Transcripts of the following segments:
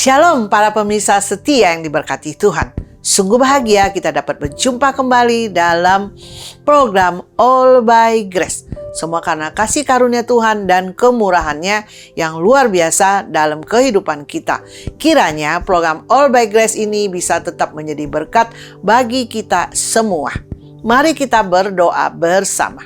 Shalom para pemirsa setia yang diberkati Tuhan. Sungguh bahagia kita dapat berjumpa kembali dalam program All by Grace. Semua karena kasih karunia Tuhan dan kemurahannya yang luar biasa dalam kehidupan kita. Kiranya program All by Grace ini bisa tetap menjadi berkat bagi kita semua. Mari kita berdoa bersama.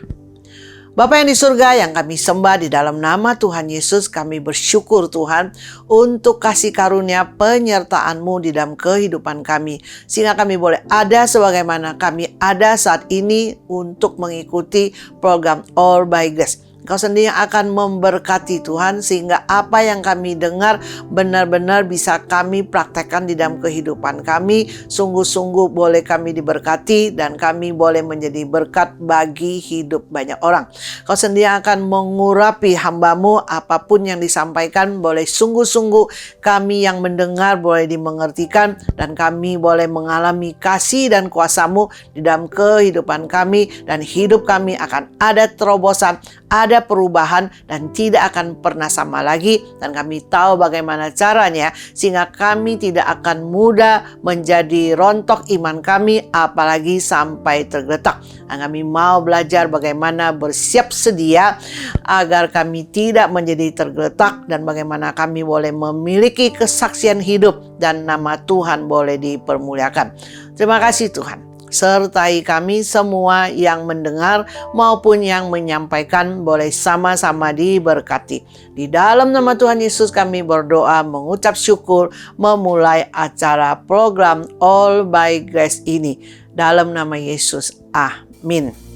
Bapa yang di surga yang kami sembah, di dalam nama Tuhan Yesus kami bersyukur Tuhan untuk kasih karunia penyertaan-Mu di dalam kehidupan kami. Sehingga kami boleh ada sebagaimana kami ada saat ini untuk mengikuti program All by Grace. Engkau sendiri yang akan memberkati Tuhan sehingga apa yang kami dengar benar-benar bisa kami praktekkan di dalam kehidupan kami. Sungguh-sungguh boleh kami diberkati dan kami boleh menjadi berkat bagi hidup banyak orang. Engkau sendiri yang akan mengurapi hamba-Mu, apapun yang disampaikan boleh sungguh-sungguh kami yang mendengar boleh dimengertikan dan kami boleh mengalami kasih dan kuasa-Mu di dalam kehidupan kami, dan hidup kami akan ada terobosan, ada perubahan dan tidak akan pernah sama lagi, dan kami tahu bagaimana caranya sehingga kami tidak akan mudah menjadi rontok iman kami apalagi sampai tergeletak. Dan kami mau belajar bagaimana bersiap sedia agar kami tidak menjadi tergeletak dan bagaimana kami boleh memiliki kesaksian hidup dan nama Tuhan boleh dipermuliakan. Terima kasih Tuhan. Sertai kami semua yang mendengar maupun yang menyampaikan boleh sama-sama diberkati. Di dalam nama Tuhan Yesus kami berdoa, mengucap syukur, memulai acara program All by Grace ini. Dalam nama Yesus, amin.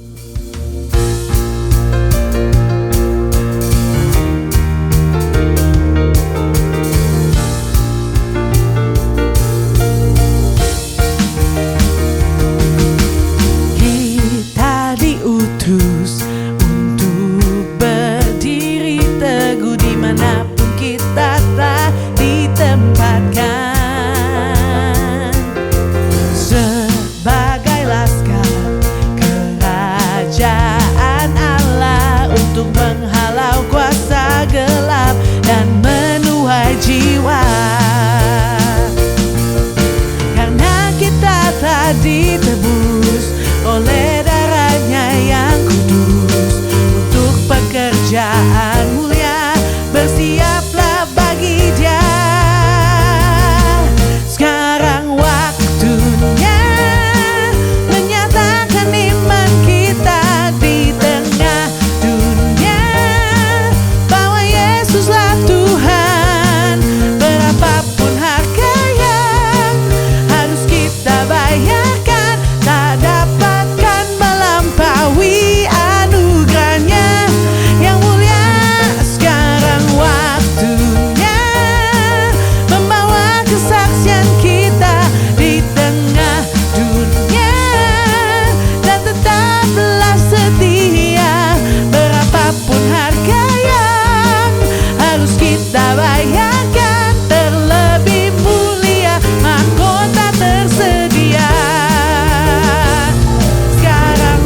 Ditebus oleh darahnya yang kudus untuk pekerjaan mulia, bersiaplah bagi Dia. Sekarang waktunya menyatakan iman kita di tengah dunia, bahwa Yesuslah Tuhan. Berapapun harga yang harus kita bayar, tak dapatkan melampaui anugerahnya yang mulia. Sekarang waktunya membawa kesaksian kita di tengah dunia, dan tetaplah setia. Berapapun harga yang harus kita bayarkan, terlebih mulia mahkota tersedia.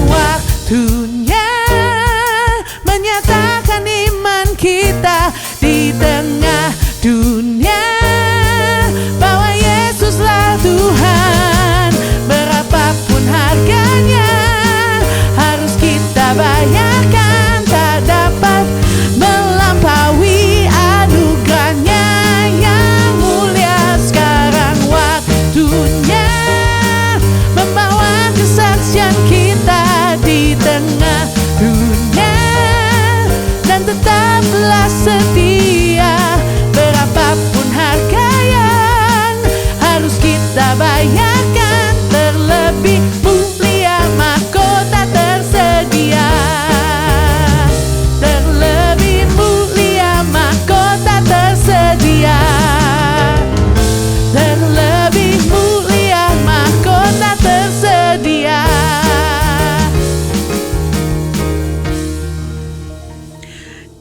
Waktunya menyatakan iman kita di tengah dunia, bahwa Yesuslah Tuhan. Berapapun harganya harus kita bayarkan, tak dapat melampaui anugerahnya yang mulia. Sekarang waktunya membawa kesaksian kita di tengah dunia, dan tetaplah setia. Berapapun harga yang harus kita bayarkan, terlebih mulia mahkota tersedia. Terlebih mulia mahkota tersedia. Terlebih mulia mahkota tersedia.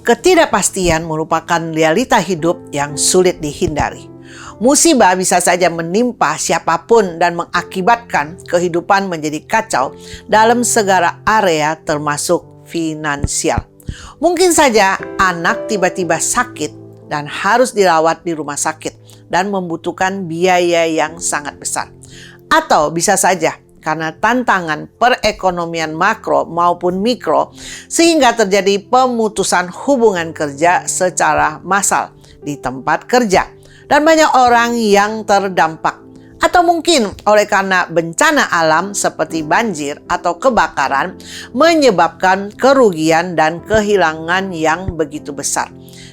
Ketidakpastian merupakan realita hidup yang sulit dihindari. Musibah bisa saja menimpa siapapun dan mengakibatkan kehidupan menjadi kacau dalam segala area termasuk finansial. Mungkin saja anak tiba-tiba sakit dan harus dirawat di rumah sakit. dan membutuhkan biaya yang sangat besar. Atau bisa saja karena tantangan perekonomian makro maupun mikro sehingga terjadi pemutusan hubungan kerja secara massal di tempat kerja dan banyak orang yang terdampak. Atau mungkin oleh karena bencana alam seperti banjir atau kebakaran menyebabkan kerugian dan kehilangan yang begitu besar.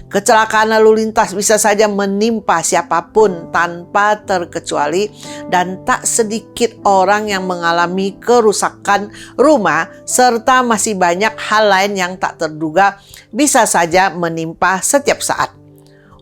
Kecelakaan lalu lintas bisa saja menimpa siapapun tanpa terkecuali dan tak sedikit orang yang mengalami kerusakan rumah serta masih banyak hal lain yang tak terduga bisa saja menimpa setiap saat.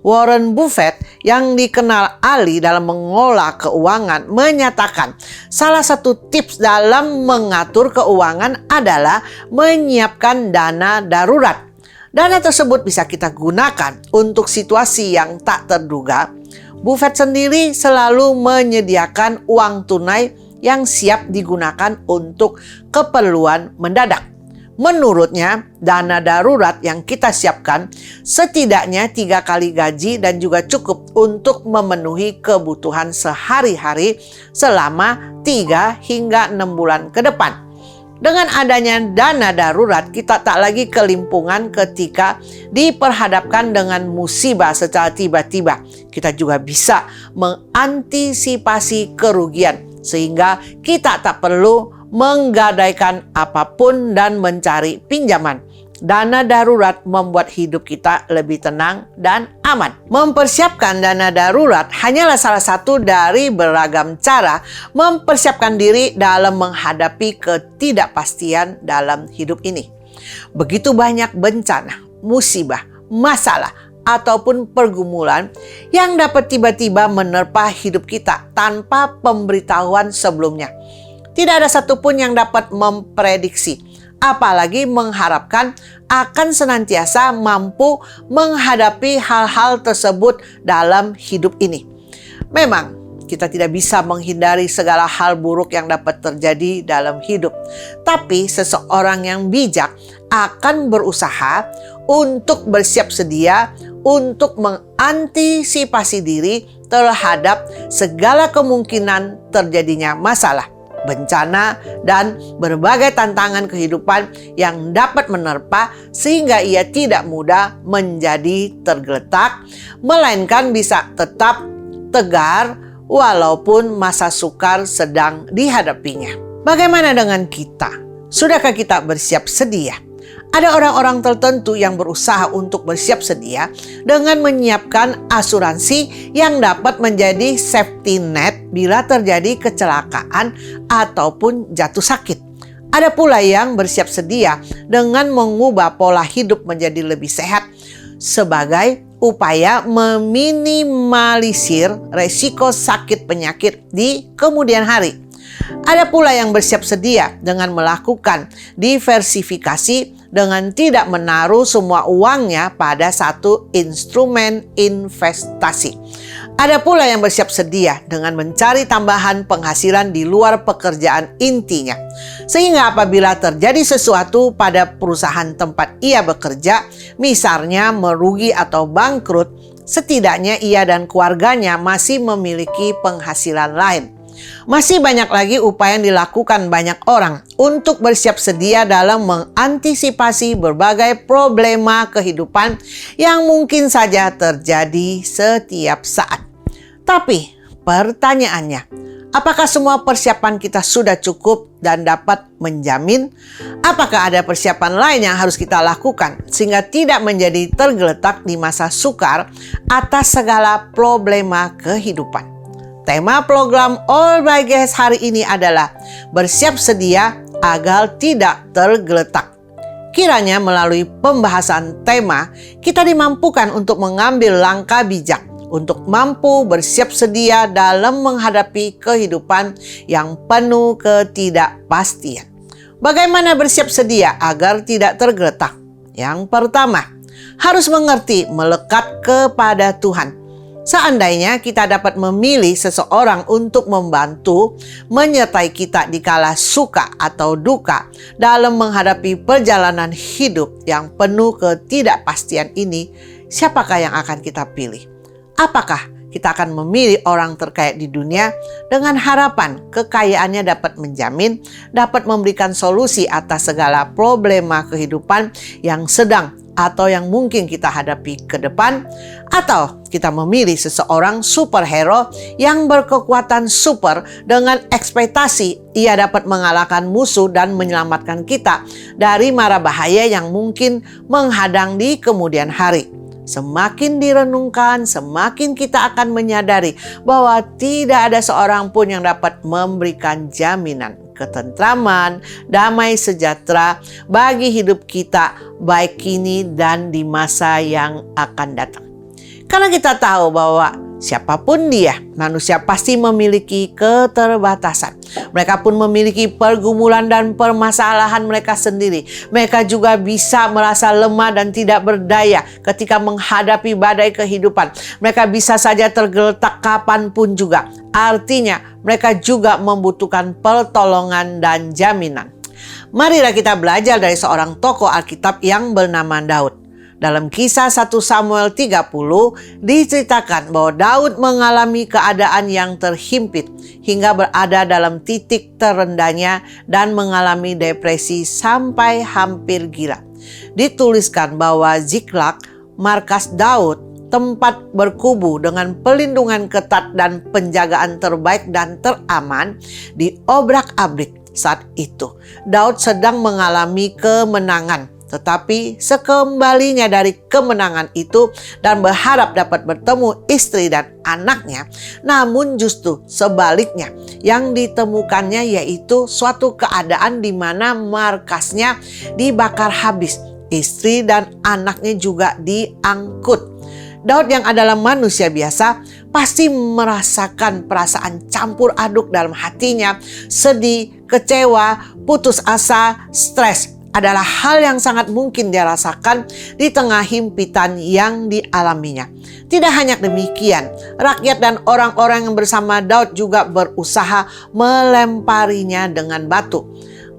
Warren Buffett yang dikenal ahli dalam mengelola keuangan menyatakan salah satu tips dalam mengatur keuangan adalah menyiapkan dana darurat. Dana tersebut bisa kita gunakan untuk situasi yang tak terduga. Buffett sendiri selalu menyediakan uang tunai yang siap digunakan untuk keperluan mendadak. Menurutnya, dana darurat yang kita siapkan setidaknya 3 kali gaji dan juga cukup untuk memenuhi kebutuhan sehari-hari selama 3 hingga 6 bulan ke depan. Dengan adanya dana darurat, kita tak lagi kelimpungan ketika diperhadapkan dengan musibah secara tiba-tiba. Kita juga bisa mengantisipasi kerugian sehingga kita tak perlu menggadaikan apapun dan mencari pinjaman. Dana darurat membuat hidup kita lebih tenang dan aman. Mempersiapkan dana darurat hanyalah salah satu dari beragam cara mempersiapkan diri dalam menghadapi ketidakpastian dalam hidup ini. Begitu banyak bencana, musibah, masalah, ataupun pergumulan yang dapat tiba-tiba menerpa hidup kita tanpa pemberitahuan sebelumnya. Tidak ada satupun yang dapat memprediksi, apalagi mengharapkan akan senantiasa mampu menghadapi hal-hal tersebut dalam hidup ini. Memang, kita tidak bisa menghindari segala hal buruk yang dapat terjadi dalam hidup. Tapi seseorang yang bijak akan berusaha untuk bersiap sedia untuk mengantisipasi diri terhadap segala kemungkinan terjadinya masalah, bencana, dan berbagai tantangan kehidupan yang dapat menerpa sehingga ia tidak mudah menjadi tergeletak, melainkan bisa tetap tegar walaupun masa sukar sedang dihadapinya. Bagaimana dengan kita? Sudahkah kita bersiap sedia? Ada orang-orang tertentu yang berusaha untuk bersiap sedia dengan menyiapkan asuransi yang dapat menjadi safety net bila terjadi kecelakaan ataupun jatuh sakit. Ada pula yang bersiap sedia dengan mengubah pola hidup menjadi lebih sehat sebagai upaya meminimalisir resiko sakit penyakit di kemudian hari. Ada pula yang bersiap sedia dengan melakukan diversifikasi dengan tidak menaruh semua uangnya pada satu instrumen investasi. Ada pula yang bersiap sedia dengan mencari tambahan penghasilan di luar pekerjaan intinya. Sehingga apabila terjadi sesuatu pada perusahaan tempat ia bekerja, misalnya merugi atau bangkrut, setidaknya ia dan keluarganya masih memiliki penghasilan lain. Masih banyak lagi upaya yang dilakukan banyak orang untuk bersiap sedia dalam mengantisipasi berbagai problema kehidupan yang mungkin saja terjadi setiap saat. Tapi pertanyaannya, apakah semua persiapan kita sudah cukup dan dapat menjamin? Apakah ada persiapan lain yang harus kita lakukan sehingga tidak menjadi tergeletak di masa sukar atas segala problema kehidupan? Tema program All by Grace hari ini adalah bersiap sedia agar tidak tergeletak. Kiranya melalui pembahasan tema, kita dimampukan untuk mengambil langkah bijak untuk mampu bersiap sedia dalam menghadapi kehidupan yang penuh ketidakpastian. Bagaimana bersiap sedia agar tidak tergeletak? Yang pertama, harus mengerti melekat kepada Tuhan. Seandainya kita dapat memilih seseorang untuk membantu menyertai kita di kala suka atau duka dalam menghadapi perjalanan hidup yang penuh ketidakpastian ini, siapakah yang akan kita pilih? Apakah kita akan memilih orang terkaya di dunia dengan harapan kekayaannya dapat menjamin, dapat memberikan solusi atas segala problema kehidupan yang sedang atau yang mungkin kita hadapi ke depan, atau kita memilih seseorang superhero yang berkekuatan super dengan ekspektasi ia dapat mengalahkan musuh dan menyelamatkan kita dari mara bahaya yang mungkin menghadang di kemudian hari. Semakin direnungkan, semakin kita akan menyadari bahwa tidak ada seorang pun yang dapat memberikan jaminan ketentraman, damai sejahtera bagi hidup kita baik kini dan di masa yang akan datang. Karena kita tahu bahwa siapapun dia, manusia pasti memiliki keterbatasan. Mereka pun memiliki pergumulan dan permasalahan mereka sendiri. Mereka juga bisa merasa lemah dan tidak berdaya ketika menghadapi badai kehidupan. Mereka bisa saja tergeletak kapanpun juga. Artinya mereka juga membutuhkan pertolongan dan jaminan. Marilah kita belajar dari seorang tokoh Alkitab yang bernama Daud. Dalam kisah 1 Samuel 30 diceritakan bahwa Daud mengalami keadaan yang terhimpit hingga berada dalam titik terendahnya dan mengalami depresi sampai hampir gila. Dituliskan bahwa Ziklag, markas Daud, tempat berkubu dengan pelindungan ketat dan penjagaan terbaik dan teraman, diobrak-abrik saat itu. Daud sedang mengalami kemenangan. Tetapi sekembalinya dari kemenangan itu dan berharap dapat bertemu istri dan anaknya, namun justru sebaliknya yang ditemukannya yaitu suatu keadaan di mana markasnya dibakar habis. Istri dan anaknya juga diangkut. Daud yang adalah manusia biasa pasti merasakan perasaan campur aduk dalam hatinya, sedih, kecewa, putus asa, stres. Adalah hal yang sangat mungkin dia rasakan di tengah himpitan yang dialaminya. Tidak hanya demikian, rakyat dan orang-orang yang bersama Daud juga berusaha melemparinya dengan batu.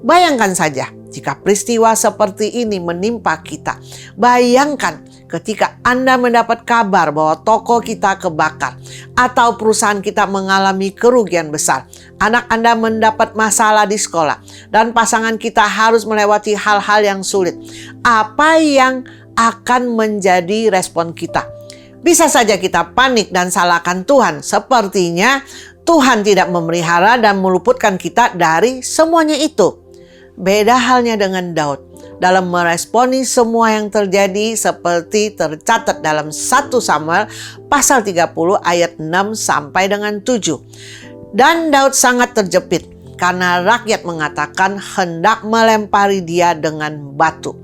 Bayangkan saja jika peristiwa seperti ini menimpa kita. Bayangkan ketika Anda mendapat kabar bahwa toko kita kebakar atau perusahaan kita mengalami kerugian besar. Anak Anda mendapat masalah di sekolah dan pasangan kita harus melewati hal-hal yang sulit. Apa yang akan menjadi respon kita? Bisa saja kita panik dan salahkan Tuhan. Sepertinya Tuhan tidak memelihara dan meluputkan kita dari semuanya itu. Beda halnya dengan Daud dalam meresponi semua yang terjadi seperti tercatat dalam 1 Samuel pasal 30 ayat 6 sampai dengan 7. Dan Daud sangat terjepit karena rakyat mengatakan hendak melempari dia dengan batu.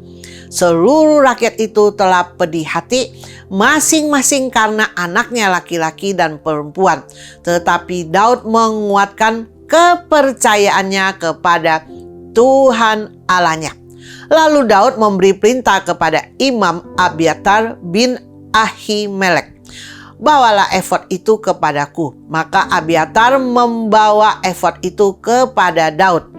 Seluruh rakyat itu telah pedih hati, masing-masing karena anaknya laki-laki dan perempuan. Tetapi Daud menguatkan kepercayaannya kepada Tuhan Allahnya. Lalu Daud memberi perintah kepada Imam Abiatar bin Ahimelek, "Bawalah efod itu kepadaku." Maka Abiatar membawa efod itu kepada Daud.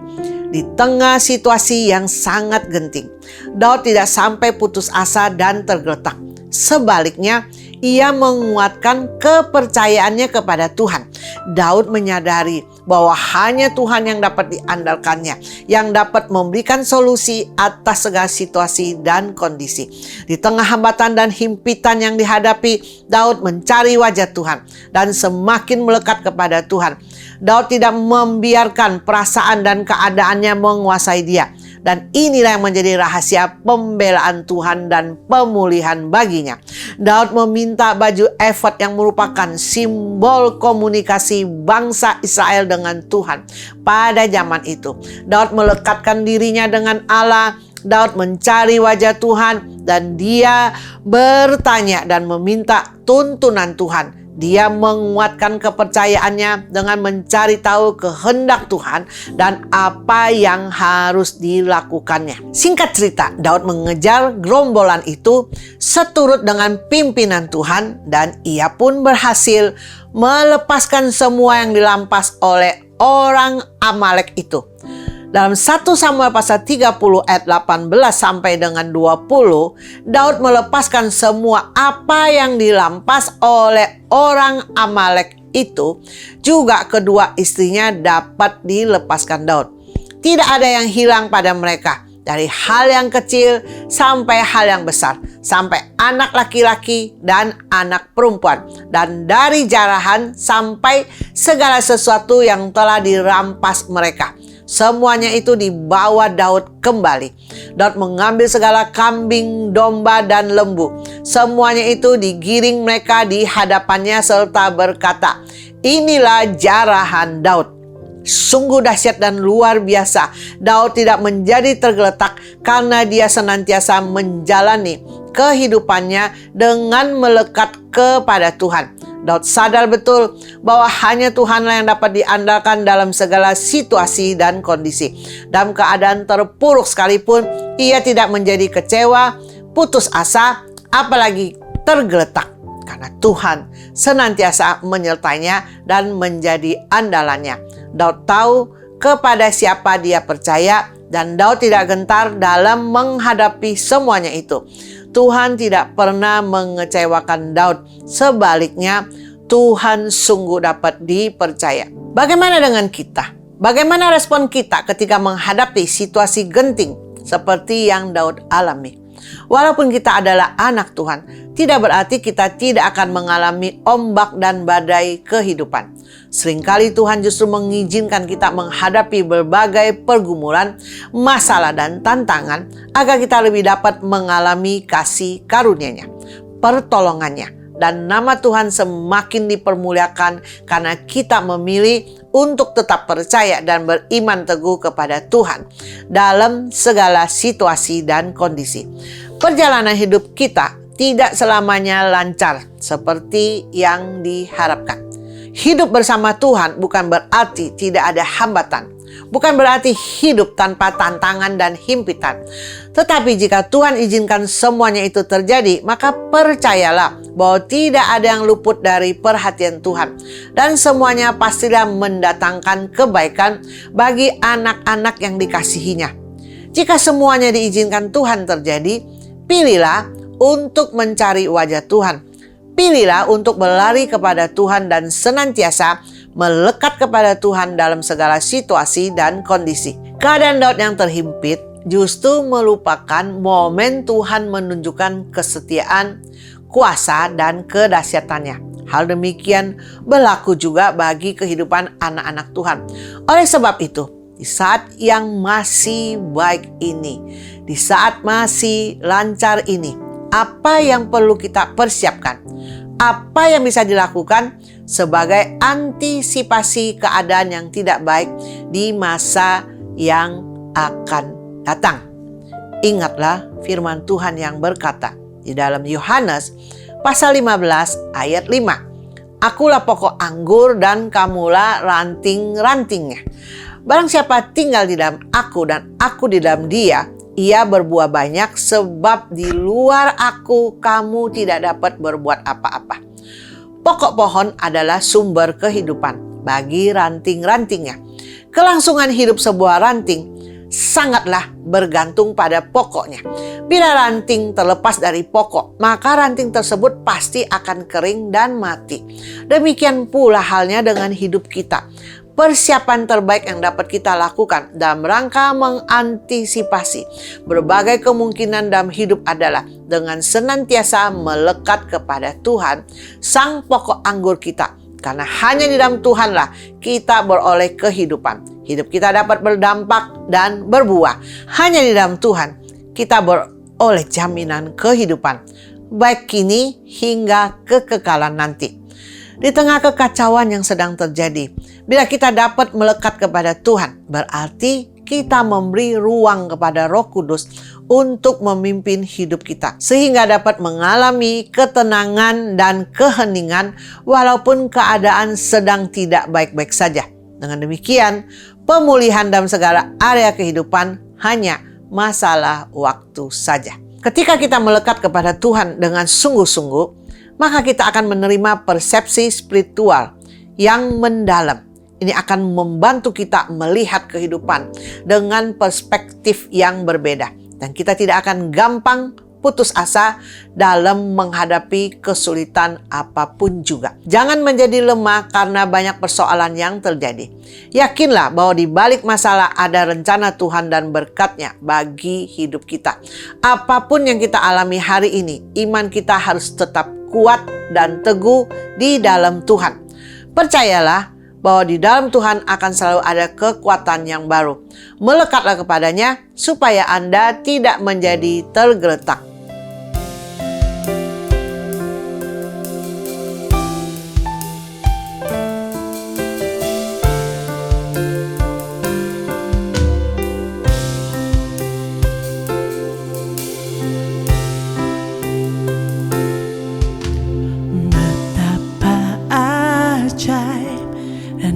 Di tengah situasi yang sangat genting, Daud tidak sampai putus asa dan tergeletak. Sebaliknya, ia menguatkan kepercayaannya kepada Tuhan. Daud menyadari bahwa hanya Tuhan yang dapat diandalkannya, yang dapat memberikan solusi atas segala situasi dan kondisi. Di tengah hambatan dan himpitan yang dihadapi, Daud mencari wajah Tuhan dan semakin melekat kepada Tuhan. Daud tidak membiarkan perasaan dan keadaannya menguasai dia. Dan inilah yang menjadi rahasia pembelaan Tuhan dan pemulihan baginya. Daud meminta baju efod yang merupakan simbol komunikasi bangsa Israel dengan Tuhan pada zaman itu. Daud melekatkan dirinya dengan Allah. Daud mencari wajah Tuhan dan dia bertanya dan meminta tuntunan Tuhan. Dia menguatkan kepercayaannya dengan mencari tahu kehendak Tuhan dan apa yang harus dilakukannya. Singkat cerita, Daud mengejar gerombolan itu seturut dengan pimpinan Tuhan dan ia pun berhasil melepaskan semua yang dirampas oleh orang Amalek itu. Dalam 1 Samuel pasal 30 ayat 18 sampai dengan 20, Daud melepaskan semua apa yang dirampas oleh orang Amalek itu. Juga kedua istrinya dapat dilepaskan Daud. Tidak ada yang hilang pada mereka. Dari hal yang kecil sampai hal yang besar, sampai anak laki-laki dan anak perempuan, dan dari jarahan sampai segala sesuatu yang telah dirampas mereka. Semuanya itu dibawa Daud kembali. Daud mengambil segala kambing, domba, dan lembu. Semuanya itu digiring mereka di hadapannya serta berkata, "Inilah jarahan Daud." Sungguh dahsyat dan luar biasa. Daud tidak menjadi tergeletak karena dia senantiasa menjalani kehidupannya dengan melekat kepada Tuhan. Daud sadar betul bahwa hanya Tuhanlah yang dapat diandalkan dalam segala situasi dan kondisi. Dalam keadaan terpuruk sekalipun, ia tidak menjadi kecewa, putus asa, apalagi tergeletak. Karena Tuhan senantiasa menyertainya dan menjadi andalannya. Daud tahu kepada siapa dia percaya dan Daud tidak gentar dalam menghadapi semuanya itu. Tuhan tidak pernah mengecewakan Daud. Sebaliknya, Tuhan sungguh dapat dipercaya. Bagaimana dengan kita? Bagaimana respon kita ketika menghadapi situasi genting seperti yang Daud alami? Walaupun kita adalah anak Tuhan, tidak berarti kita tidak akan mengalami ombak dan badai kehidupan. Seringkali Tuhan justru mengizinkan kita menghadapi berbagai pergumulan, masalah, dan tantangan agar kita lebih dapat mengalami kasih karunia-Nya, pertolongannya, dan nama Tuhan semakin dipermuliakan karena kita memilih untuk tetap percaya dan beriman teguh kepada Tuhan dalam segala situasi dan kondisi. Perjalanan hidup kita tidak selamanya lancar seperti yang diharapkan. Hidup bersama Tuhan bukan berarti tidak ada hambatan. Bukan berarti hidup tanpa tantangan dan himpitan. Tetapi jika Tuhan izinkan semuanya itu terjadi, maka percayalah bahwa tidak ada yang luput dari perhatian Tuhan. Dan semuanya pastilah mendatangkan kebaikan bagi anak-anak yang dikasihinya. Jika semuanya diizinkan Tuhan terjadi, pilihlah untuk mencari wajah Tuhan. Pilihlah untuk berlari kepada Tuhan dan senantiasa melekat kepada Tuhan dalam segala situasi dan kondisi. Keadaan Daud yang terhimpit justru melupakan momen Tuhan menunjukkan kesetiaan, kuasa, dan kedahsyatannya. Hal demikian berlaku juga bagi kehidupan anak-anak Tuhan. Oleh sebab itu, di saat yang masih baik ini, di saat masih lancar ini, apa yang perlu kita persiapkan? Apa yang bisa dilakukan sebagai antisipasi keadaan yang tidak baik di masa yang akan datang? Ingatlah firman Tuhan yang berkata di dalam Yohanes pasal 15 ayat 5. Akulah pokok anggur dan kamulah ranting-rantingnya. Barang siapa tinggal di dalam aku dan aku di dalam dia, ia berbuah banyak, sebab di luar aku kamu tidak dapat berbuat apa-apa. Pokok pohon adalah sumber kehidupan bagi ranting-rantingnya. Kelangsungan hidup sebuah ranting sangatlah bergantung pada pokoknya. Bila ranting terlepas dari pokok, maka ranting tersebut pasti akan kering dan mati. Demikian pula halnya dengan hidup kita. Persiapan terbaik yang dapat kita lakukan dalam rangka mengantisipasi berbagai kemungkinan dalam hidup adalah dengan senantiasa melekat kepada Tuhan, sang pokok anggur kita. Karena hanya di dalam Tuhanlah kita beroleh kehidupan. Hidup kita dapat berdampak dan berbuah. Hanya di dalam Tuhan kita beroleh jaminan kehidupan, baik kini hingga kekekalan nanti. Di tengah kekacauan yang sedang terjadi, bila kita dapat melekat kepada Tuhan, berarti kita memberi ruang kepada Roh Kudus untuk memimpin hidup kita, sehingga dapat mengalami ketenangan dan keheningan walaupun keadaan sedang tidak baik-baik saja. Dengan demikian, pemulihan dalam segala area kehidupan hanya masalah waktu saja. Ketika kita melekat kepada Tuhan dengan sungguh-sungguh, maka kita akan menerima persepsi spiritual yang mendalam. Ini akan membantu kita melihat kehidupan dengan perspektif yang berbeda. Dan kita tidak akan gampang putus asa dalam menghadapi kesulitan apapun juga. Jangan menjadi lemah karena banyak persoalan yang terjadi. Yakinlah bahwa di balik masalah ada rencana Tuhan dan berkat-Nya bagi hidup kita. Apapun yang kita alami hari ini, iman kita harus tetap kuat dan teguh di dalam Tuhan. Percayalah bahwa di dalam Tuhan akan selalu ada kekuatan yang baru. Melekatlah kepadanya supaya Anda tidak menjadi tergeletak.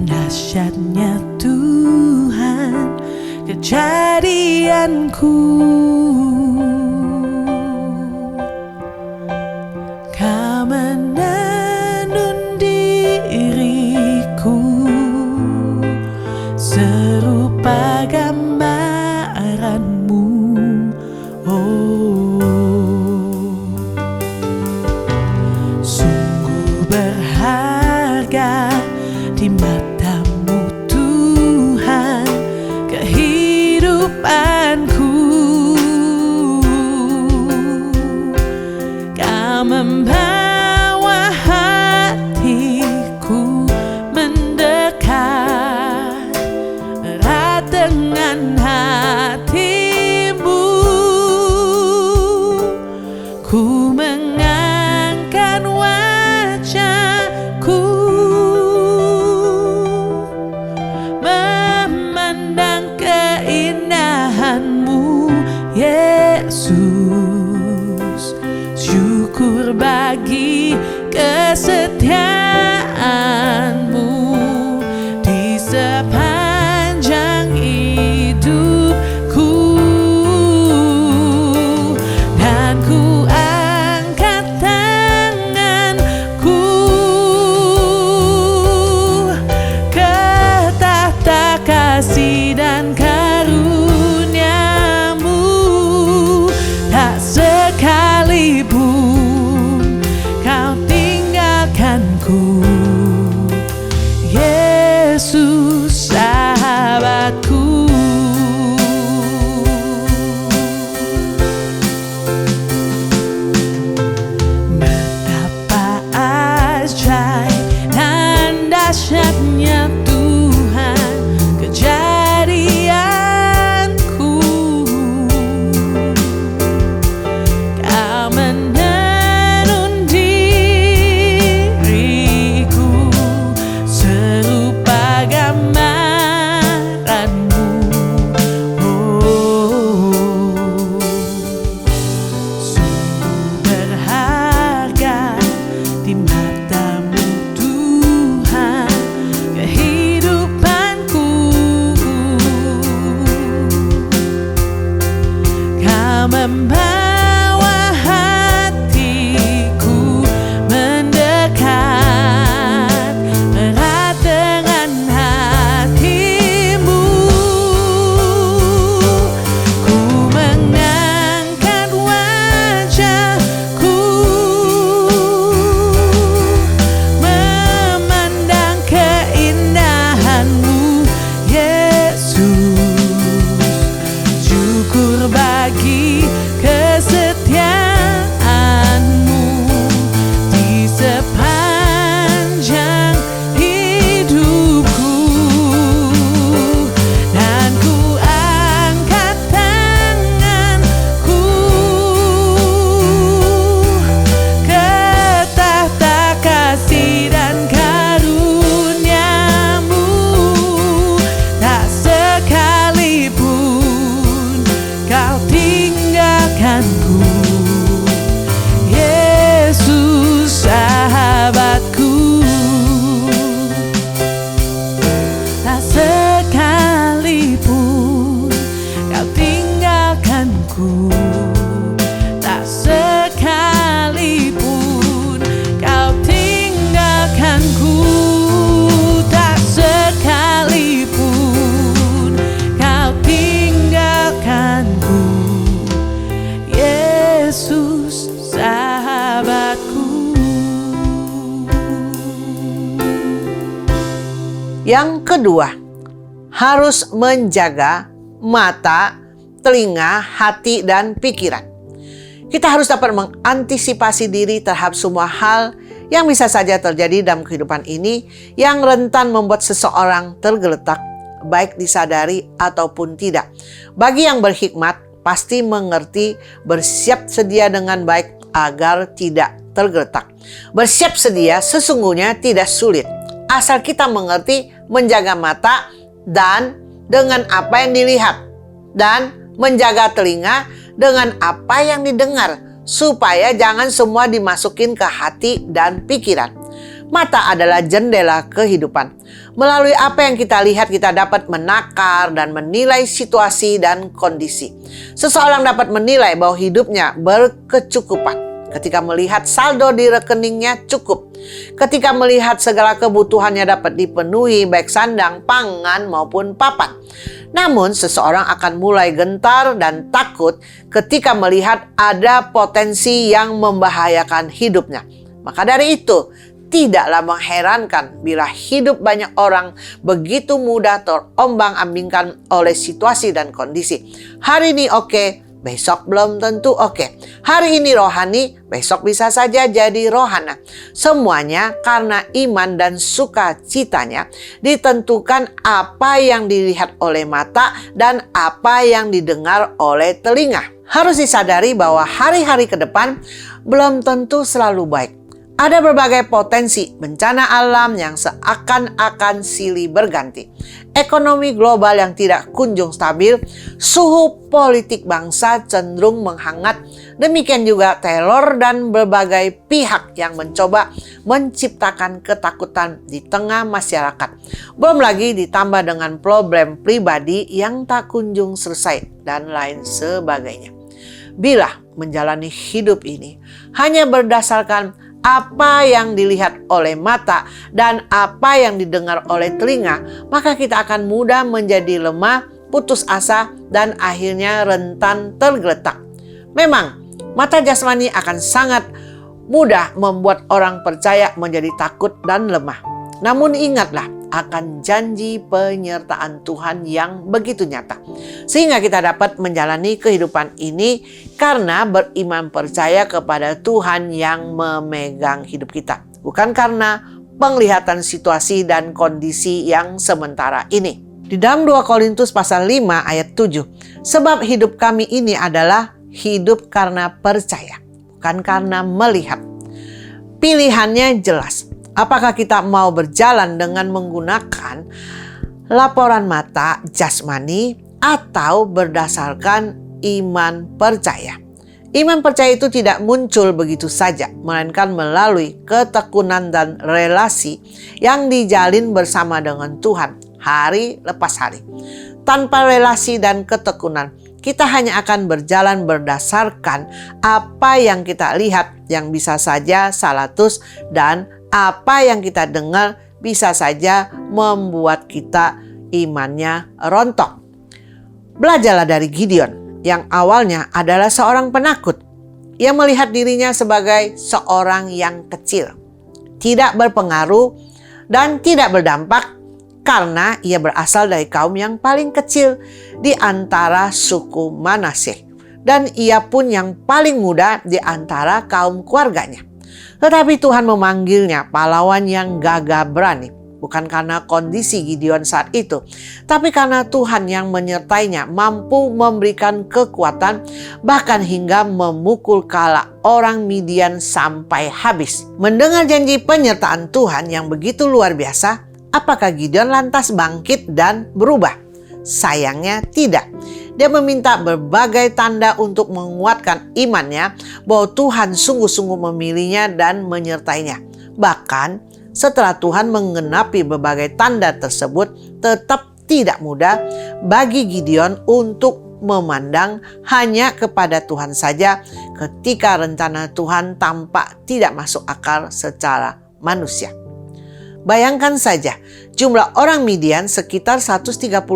Dahsyatnya Tuhan kejadianku, Kau menenun diriku serupa gambaranmu. Sungguh berharga di matamu Tuhan kehidupanku. Kau membawa hatiku mendekat erat dengan hatimu. Ku mengangkat wajahku memandang keindahanmu, Yesus. Syukur bagi kesetiaanmu di sepanjang hidupku. Dan ku angkat tanganku ke tahta kasih dan karuniamu. Tak sekalipun Kau tinggalkanku, Yesus sahabatku. Betapa ajaib dan dahsyatnya Tuhan kejadianku. Kau menenun diriku serupa gambaranmu. Sungguh berharga di matamu Tuhan kehidupanku. Yang kedua, harus menjaga mata, telinga, hati, dan pikiran. Kita harus dapat mengantisipasi diri terhadap semua hal yang bisa saja terjadi dalam kehidupan ini yang rentan membuat seseorang tergeletak, baik disadari ataupun tidak. Bagi yang berhikmat, pasti mengerti bersiap sedia dengan baik agar tidak tergeletak. Bersiap sedia sesungguhnya tidak sulit, asal kita mengerti menjaga mata dan dengan apa yang dilihat, dan menjaga telinga dengan apa yang didengar, supaya jangan semua dimasukin ke hati dan pikiran. Mata adalah jendela kehidupan. Melalui apa yang kita lihat, kita dapat menakar dan menilai situasi dan kondisi. Seseorang dapat menilai bahwa hidupnya berkecukupan ketika melihat saldo di rekeningnya cukup. Ketika melihat segala kebutuhannya dapat dipenuhi, baik sandang, pangan, maupun papan. Namun seseorang akan mulai gentar dan takut ketika melihat ada potensi yang membahayakan hidupnya. Maka dari itu, tidaklah mengherankan bila hidup banyak orang begitu mudah terombang-ambingkan oleh situasi dan kondisi. Hari ini oke, besok belum tentu oke. Hari ini rohani, besok bisa saja jadi rohana. Semuanya karena iman dan sukacitanya ditentukan apa yang dilihat oleh mata dan apa yang didengar oleh telinga. Harus disadari bahwa hari-hari ke depan belum tentu selalu baik. Ada berbagai potensi bencana alam yang seakan-akan silih berganti. Ekonomi global yang tidak kunjung stabil, suhu politik bangsa cenderung menghangat. Demikian juga teror dan berbagai pihak yang mencoba menciptakan ketakutan di tengah masyarakat. Belum lagi ditambah dengan problem pribadi yang tak kunjung selesai dan lain sebagainya. Bila menjalani hidup ini hanya berdasarkan apa yang dilihat oleh mata dan apa yang didengar oleh telinga, maka kita akan mudah menjadi lemah, putus asa, dan akhirnya rentan tergeletak. Memang, mata jasmani akan sangat mudah membuat orang percaya menjadi takut dan lemah. Namun ingatlah akan janji penyertaan Tuhan yang begitu nyata. Sehingga kita dapat menjalani kehidupan ini karena beriman percaya kepada Tuhan yang memegang hidup kita. Bukan karena penglihatan situasi dan kondisi yang sementara ini. Di dalam 2 Korintus pasal 5 ayat 7. Sebab hidup kami ini adalah hidup karena percaya, bukan karena melihat. Pilihannya jelas. Apakah kita mau berjalan dengan menggunakan laporan mata jasmani atau berdasarkan iman percaya? Iman percaya itu tidak muncul begitu saja, melainkan melalui ketekunan dan relasi yang dijalin bersama dengan Tuhan hari lepas hari. Tanpa relasi dan ketekunan, kita hanya akan berjalan berdasarkan apa yang kita lihat yang bisa saja salah tus, dan apa yang kita dengar bisa saja membuat kita imannya rontok. Belajarlah dari Gideon yang awalnya adalah seorang penakut. Ia melihat dirinya sebagai seorang yang kecil, tidak berpengaruh dan tidak berdampak karena ia berasal dari kaum yang paling kecil di antara suku Manasye. Dan ia pun yang paling muda di antara kaum keluarganya. Tetapi Tuhan memanggilnya pahlawan yang gagah berani. Bukan karena kondisi Gideon saat itu, tapi karena Tuhan yang menyertainya mampu memberikan kekuatan bahkan hingga memukul kala orang Midian sampai habis. Mendengar janji penyertaan Tuhan yang begitu luar biasa, apakah Gideon lantas bangkit dan berubah? Sayangnya tidak. Dia meminta berbagai tanda untuk menguatkan imannya bahwa Tuhan sungguh-sungguh memilihnya dan menyertainya. Bahkan setelah Tuhan menggenapi berbagai tanda tersebut, tetap tidak mudah bagi Gideon untuk memandang hanya kepada Tuhan saja ketika rencana Tuhan tampak tidak masuk akal secara manusia. Bayangkan saja, jumlah orang Midian sekitar 135.000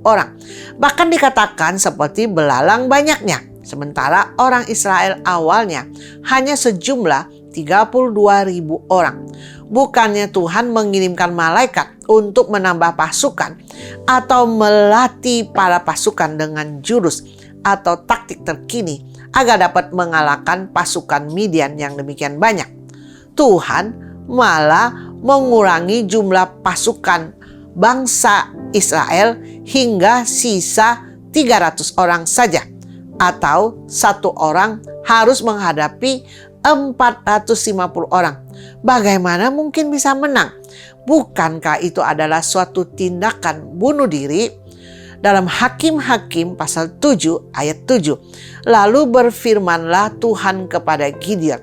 orang. Bahkan dikatakan seperti belalang banyaknya. Sementara orang Israel awalnya hanya sejumlah 32.000 orang. Bukannya Tuhan mengirimkan malaikat untuk menambah pasukan atau melatih para pasukan dengan jurus atau taktik terkini agar dapat mengalahkan pasukan Midian yang demikian banyak. Tuhan malah mengurangi jumlah pasukan bangsa Israel hingga sisa 300 orang saja, atau satu orang harus menghadapi 450 orang. Bagaimana mungkin bisa menang? Bukankah itu adalah suatu tindakan bunuh diri? Dalam Hakim-Hakim pasal 7 ayat 7. Lalu berfirmanlah Tuhan kepada Gideon,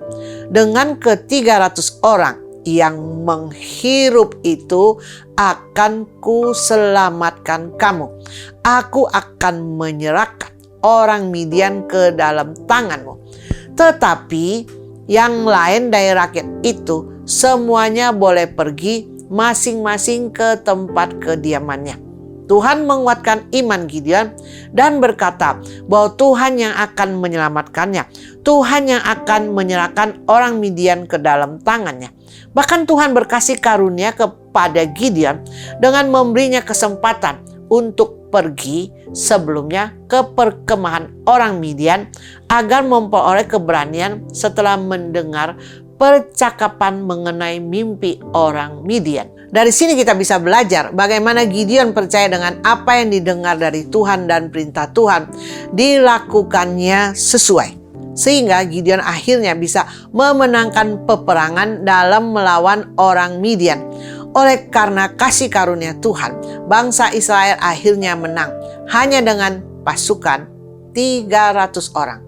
dengan ke-300 orang yang menghirup itu akan kuselamatkan kamu. Aku akan menyerahkan orang Midian ke dalam tanganmu. Tetapi yang lain dari rakyat itu semuanya boleh pergi masing-masing ke tempat kediamannya. Tuhan menguatkan iman Gideon dan berkata bahwa Tuhan yang akan menyelamatkannya. Tuhan yang akan menyerahkan orang Midian ke dalam tangannya. Bahkan Tuhan berkasih karunia kepada Gideon dengan memberinya kesempatan untuk pergi sebelumnya ke perkemahan orang Midian agar memperoleh keberanian setelah mendengar percakapan mengenai mimpi orang Midian. Dari sini kita bisa belajar bagaimana Gideon percaya dengan apa yang didengar dari Tuhan dan perintah Tuhan dilakukannya sesuai. Sehingga Gideon akhirnya bisa memenangkan peperangan dalam melawan orang Midian. Oleh karena kasih karunia Tuhan, bangsa Israel akhirnya menang hanya dengan pasukan 300 orang.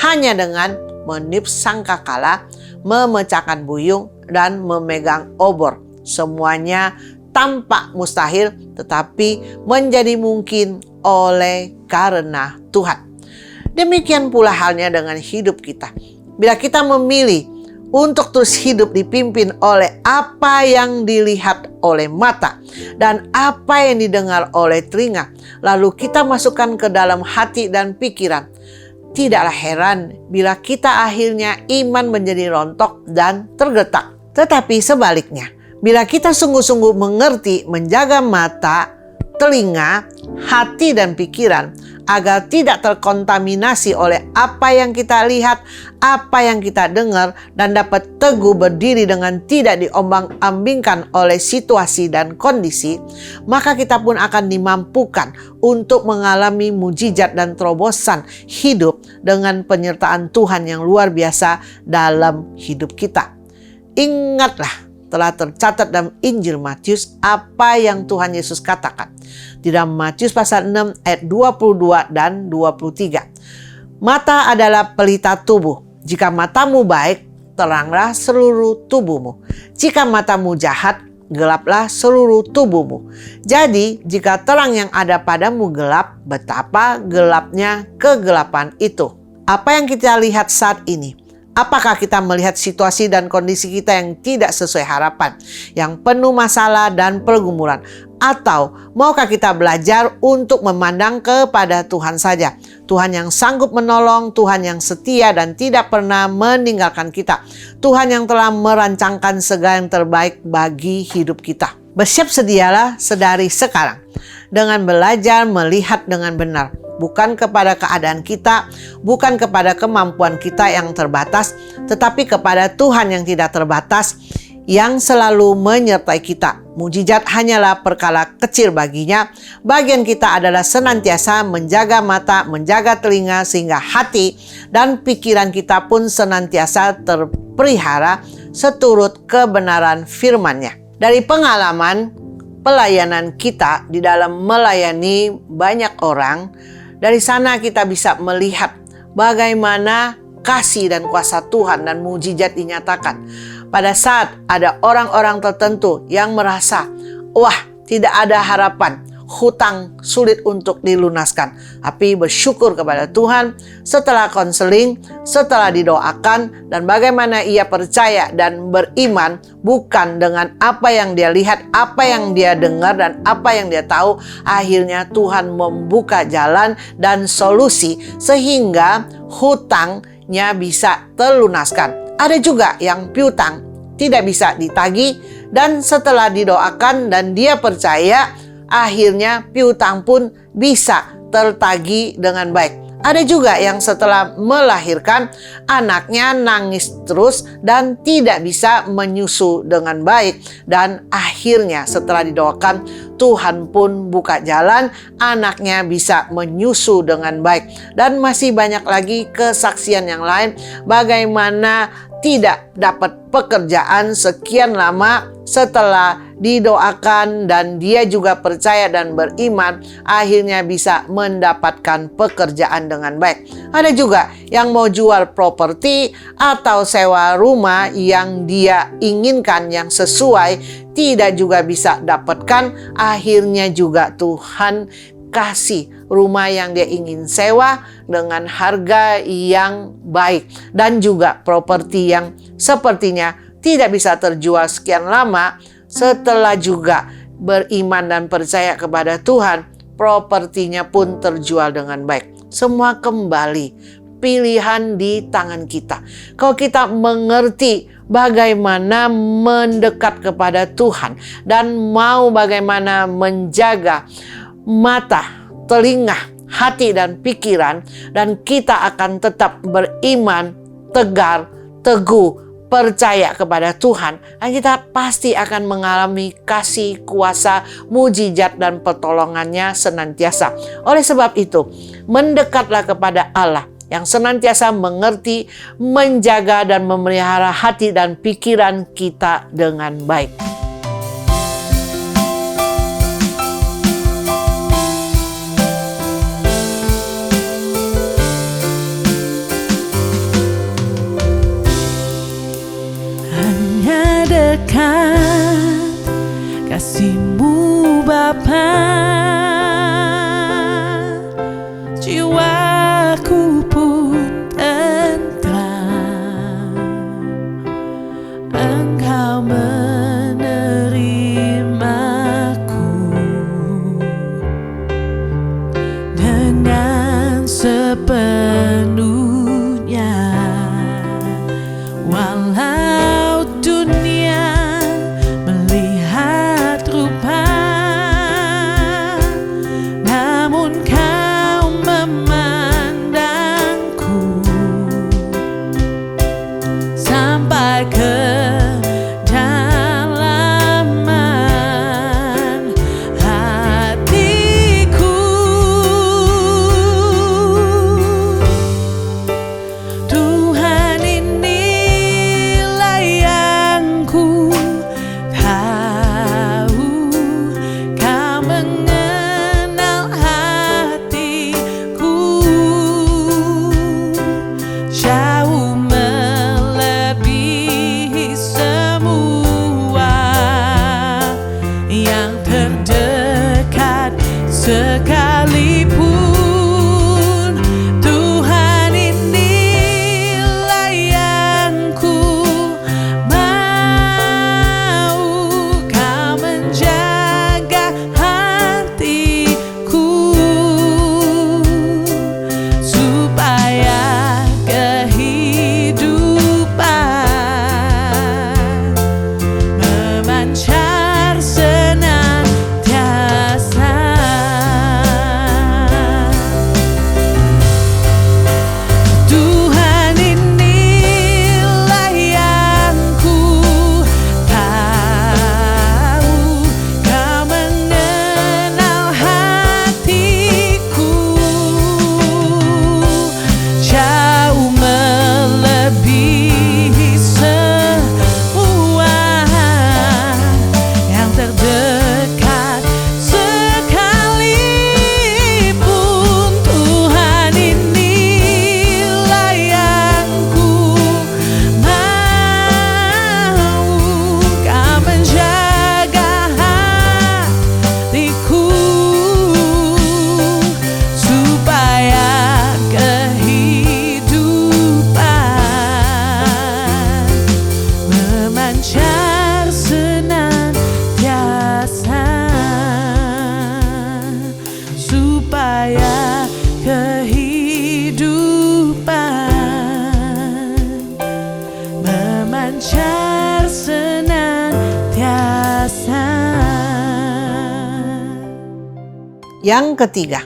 Hanya dengan meniup sangkakala, memecahkan buyung, dan memegang obor. Semuanya tampak mustahil, tetapi menjadi mungkin oleh karena Tuhan. Demikian pula halnya dengan hidup kita. Bila kita memilih untuk terus hidup dipimpin oleh apa yang dilihat oleh mata dan apa yang didengar oleh telinga, lalu kita masukkan ke dalam hati dan pikiran, tidaklah heran bila kita akhirnya iman menjadi rontok dan tergetak. Tetapi sebaliknya, bila kita sungguh-sungguh mengerti menjaga mata, telinga, hati dan pikiran agar tidak terkontaminasi oleh apa yang kita lihat, apa yang kita dengar, dan dapat teguh berdiri dengan tidak diombang-ambingkan oleh situasi dan kondisi, maka kita pun akan dimampukan untuk mengalami mujizat dan terobosan hidup dengan penyertaan Tuhan yang luar biasa dalam hidup kita. Ingatlah, telah tercatat dalam Injil Matius apa yang Tuhan Yesus katakan di dalam Matius pasal 6 ayat 22 dan 23. Mata adalah pelita tubuh. Jika matamu baik, teranglah seluruh tubuhmu. Jika matamu jahat, gelaplah seluruh tubuhmu. Jadi, jika terang yang ada padamu gelap, betapa gelapnya kegelapan itu. Apa yang kita lihat saat ini? Apakah kita melihat situasi dan kondisi kita yang tidak sesuai harapan, yang penuh masalah dan pergumulan? Atau maukah kita belajar untuk memandang kepada Tuhan saja? Tuhan yang sanggup menolong, Tuhan yang setia dan tidak pernah meninggalkan kita. Tuhan yang telah merancangkan segala yang terbaik bagi hidup kita. Bersiap sedialah sedari sekarang dengan belajar melihat dengan benar. Bukan kepada keadaan kita, bukan kepada kemampuan kita yang terbatas, tetapi kepada Tuhan yang tidak terbatas, yang selalu menyertai kita. Mujizat hanyalah perkara kecil baginya. Bagian kita adalah senantiasa menjaga mata, menjaga telinga, sehingga hati dan pikiran kita pun senantiasa terpelihara seturut kebenaran firman-Nya. Dari pengalaman pelayanan kita di dalam melayani banyak orang, dari sana kita bisa melihat bagaimana kasih dan kuasa Tuhan dan mujizat dinyatakan. Pada saat ada orang-orang tertentu yang merasa, wah, tidak ada harapan, hutang sulit untuk dilunaskan. Tapi bersyukur kepada Tuhan setelah konseling, setelah didoakan, dan bagaimana ia percaya dan beriman bukan dengan apa yang dia lihat, apa yang dia dengar, dan apa yang dia tahu. Akhirnya Tuhan membuka jalan dan solusi sehingga hutangnya bisa terlunaskan. Ada juga yang piutang tidak bisa ditagih Dan setelah didoakan dan dia percaya, akhirnya piutang pun bisa tertagih dengan baik. Ada juga yang setelah melahirkan, anaknya nangis terus dan tidak bisa menyusu dengan baik. Dan akhirnya setelah didoakan, Tuhan pun buka jalan, anaknya bisa menyusu dengan baik. Dan masih banyak lagi kesaksian yang lain, bagaimana tidak dapat pekerjaan sekian lama setelah didoakan dan dia juga percaya dan beriman, akhirnya bisa mendapatkan pekerjaan dengan baik. Ada juga yang mau jual properti atau sewa rumah yang dia inginkan yang sesuai, tidak juga bisa dapatkan, akhirnya juga Tuhan kasih rumah yang dia ingin sewa dengan harga yang baik, dan juga properti yang sepertinya tidak bisa terjual sekian lama. Setelah juga beriman dan percaya kepada Tuhan, propertinya pun terjual dengan baik. Semua kembali pilihan di tangan kita. Kalau kita mengerti bagaimana mendekat kepada Tuhan dan mau bagaimana menjaga mata, telinga, hati dan pikiran, dan kita akan tetap beriman, tegar, teguh, percaya kepada Tuhan, dan kita pasti akan mengalami kasih, kuasa, mujizat dan pertolongannya senantiasa. Oleh sebab itu, mendekatlah kepada Allah yang senantiasa mengerti, menjaga dan memelihara hati dan pikiran kita dengan baik. Hanya dekat kasih-Mu Bapa, jiwaku pun tentram. Engkau menerimaku dengan sepenuhnya, walau dunia melihat rupa Yang ketiga,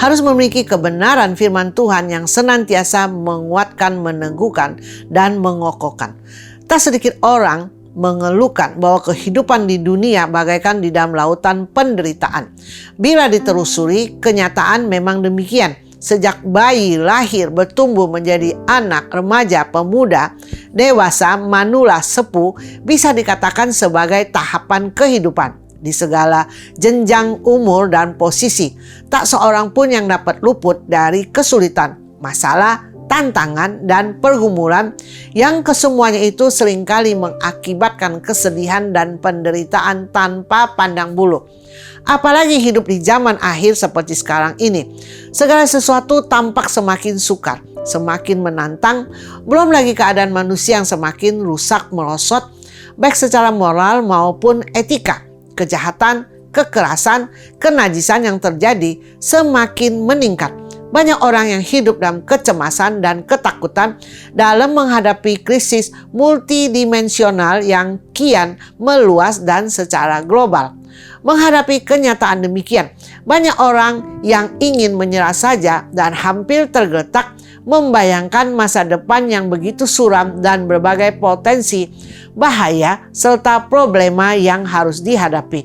harus memiliki kebenaran firman Tuhan yang senantiasa menguatkan, meneguhkan, dan mengokohkan. Tak sedikit orang mengeluhkan bahwa kehidupan di dunia bagaikan di dalam lautan penderitaan. Bila ditelusuri, kenyataan memang demikian. Sejak bayi lahir, bertumbuh menjadi anak, remaja, pemuda, dewasa, manula, sepuh, bisa dikatakan sebagai tahapan kehidupan. Di segala jenjang umur dan posisi, tak seorang pun yang dapat luput dari kesulitan, masalah, tantangan, dan pergumulan yang kesemuanya itu seringkali mengakibatkan kesedihan dan penderitaan tanpa pandang bulu. Apalagi hidup di zaman akhir seperti sekarang ini. Segala sesuatu tampak semakin sukar, semakin menantang, belum lagi keadaan manusia yang semakin rusak merosot, baik secara moral maupun etika. Kejahatan, kekerasan, kenajisan yang terjadi semakin meningkat. Banyak orang yang hidup dalam kecemasan dan ketakutan dalam menghadapi krisis multidimensional yang kian meluas dan secara global. Menghadapi kenyataan demikian, banyak orang yang ingin menyerah saja dan hampir tergeletak membayangkan masa depan yang begitu suram dan berbagai potensi bahaya serta problema yang harus dihadapi.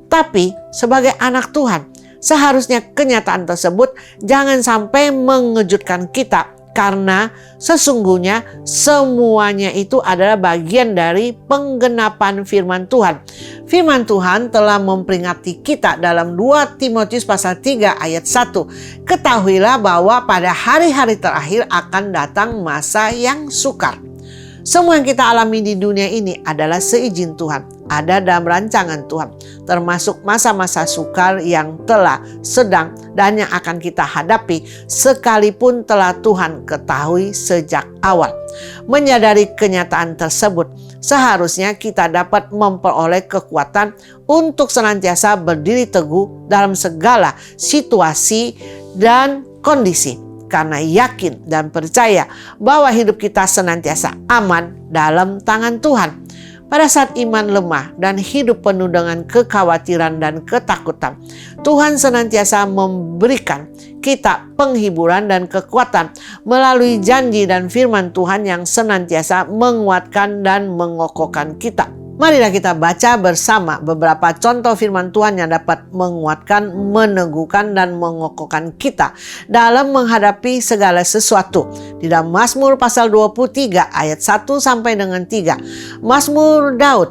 Tapi sebagai anak Tuhan, seharusnya kenyataan tersebut jangan sampai mengejutkan kita, karena sesungguhnya semuanya itu adalah bagian dari penggenapan firman Tuhan. Firman Tuhan telah memperingati kita dalam 2 Timotius pasal 3 ayat 1. Ketahuilah bahwa pada hari-hari terakhir akan datang masa yang sukar. Semua yang kita alami di dunia ini adalah seizin Tuhan, ada dalam rancangan Tuhan, termasuk masa-masa sukar yang telah, sedang, dan yang akan kita hadapi sekalipun telah Tuhan ketahui sejak awal. Menyadari kenyataan tersebut, seharusnya kita dapat memperoleh kekuatan untuk senantiasa berdiri teguh dalam segala situasi dan kondisi. Karena yakin dan percaya bahwa hidup kita senantiasa aman dalam tangan Tuhan. Pada saat iman lemah dan hidup penuh dengan kekhawatiran dan ketakutan, Tuhan senantiasa memberikan kita penghiburan dan kekuatan melalui janji dan firman Tuhan yang senantiasa menguatkan dan mengokohkan kita. Marilah kita baca bersama beberapa contoh firman Tuhan yang dapat menguatkan, meneguhkan, dan mengokohkan kita dalam menghadapi segala sesuatu. Di dalam Mazmur pasal 23 ayat 1 sampai dengan 3. Mazmur Daud,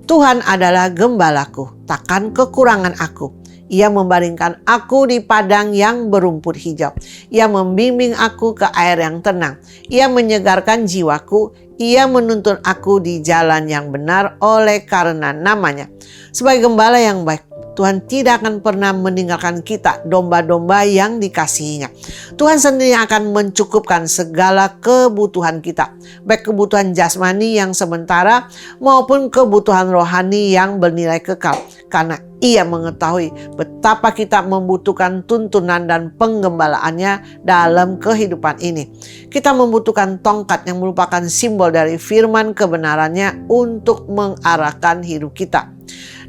Tuhan adalah gembalaku, takkan kekurangan aku. Ia membaringkan aku di padang yang berumput hijau. Ia membimbing aku ke air yang tenang. Ia menyegarkan jiwaku. Ia menuntun aku di jalan yang benar oleh karena namanya. Sebagai gembala yang baik, Tuhan tidak akan pernah meninggalkan kita, domba-domba yang dikasihinya. Tuhan sendiri akan mencukupkan segala kebutuhan kita, baik kebutuhan jasmani yang sementara maupun kebutuhan rohani yang bernilai kekal. Karena Ia mengetahui betapa kita membutuhkan tuntunan dan penggembalaannya dalam kehidupan ini. Kita membutuhkan tongkat yang merupakan simbol dari firman kebenarannya untuk mengarahkan hidup kita.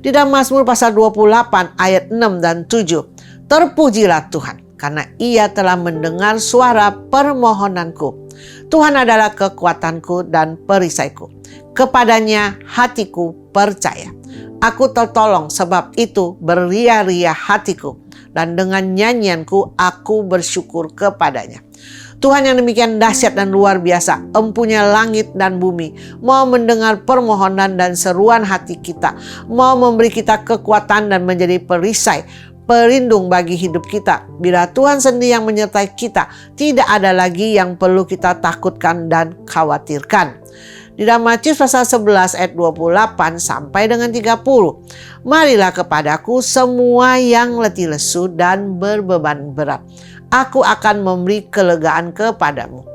Di dalam Mazmur pasal 28 ayat 6 dan 7. Terpujilah Tuhan, karena Ia telah mendengar suara permohonanku. Tuhan adalah kekuatanku dan perisaiku. Kepadanya hatiku percaya. Aku tertolong, sebab itu beria-ria hatiku, dan dengan nyanyianku aku bersyukur kepadanya. Tuhan yang demikian dahsyat dan luar biasa, empunya langit dan bumi, mau mendengar permohonan dan seruan hati kita, mau memberi kita kekuatan dan menjadi perisai, pelindung bagi hidup kita. Bila Tuhan sendiri yang menyertai kita, tidak ada lagi yang perlu kita takutkan dan khawatirkan. Di dalam Matius pasal 11 ayat 28 sampai dengan 30. Marilah kepadaku semua yang letih lesu dan berbeban berat. Aku akan memberi kelegaan kepadamu.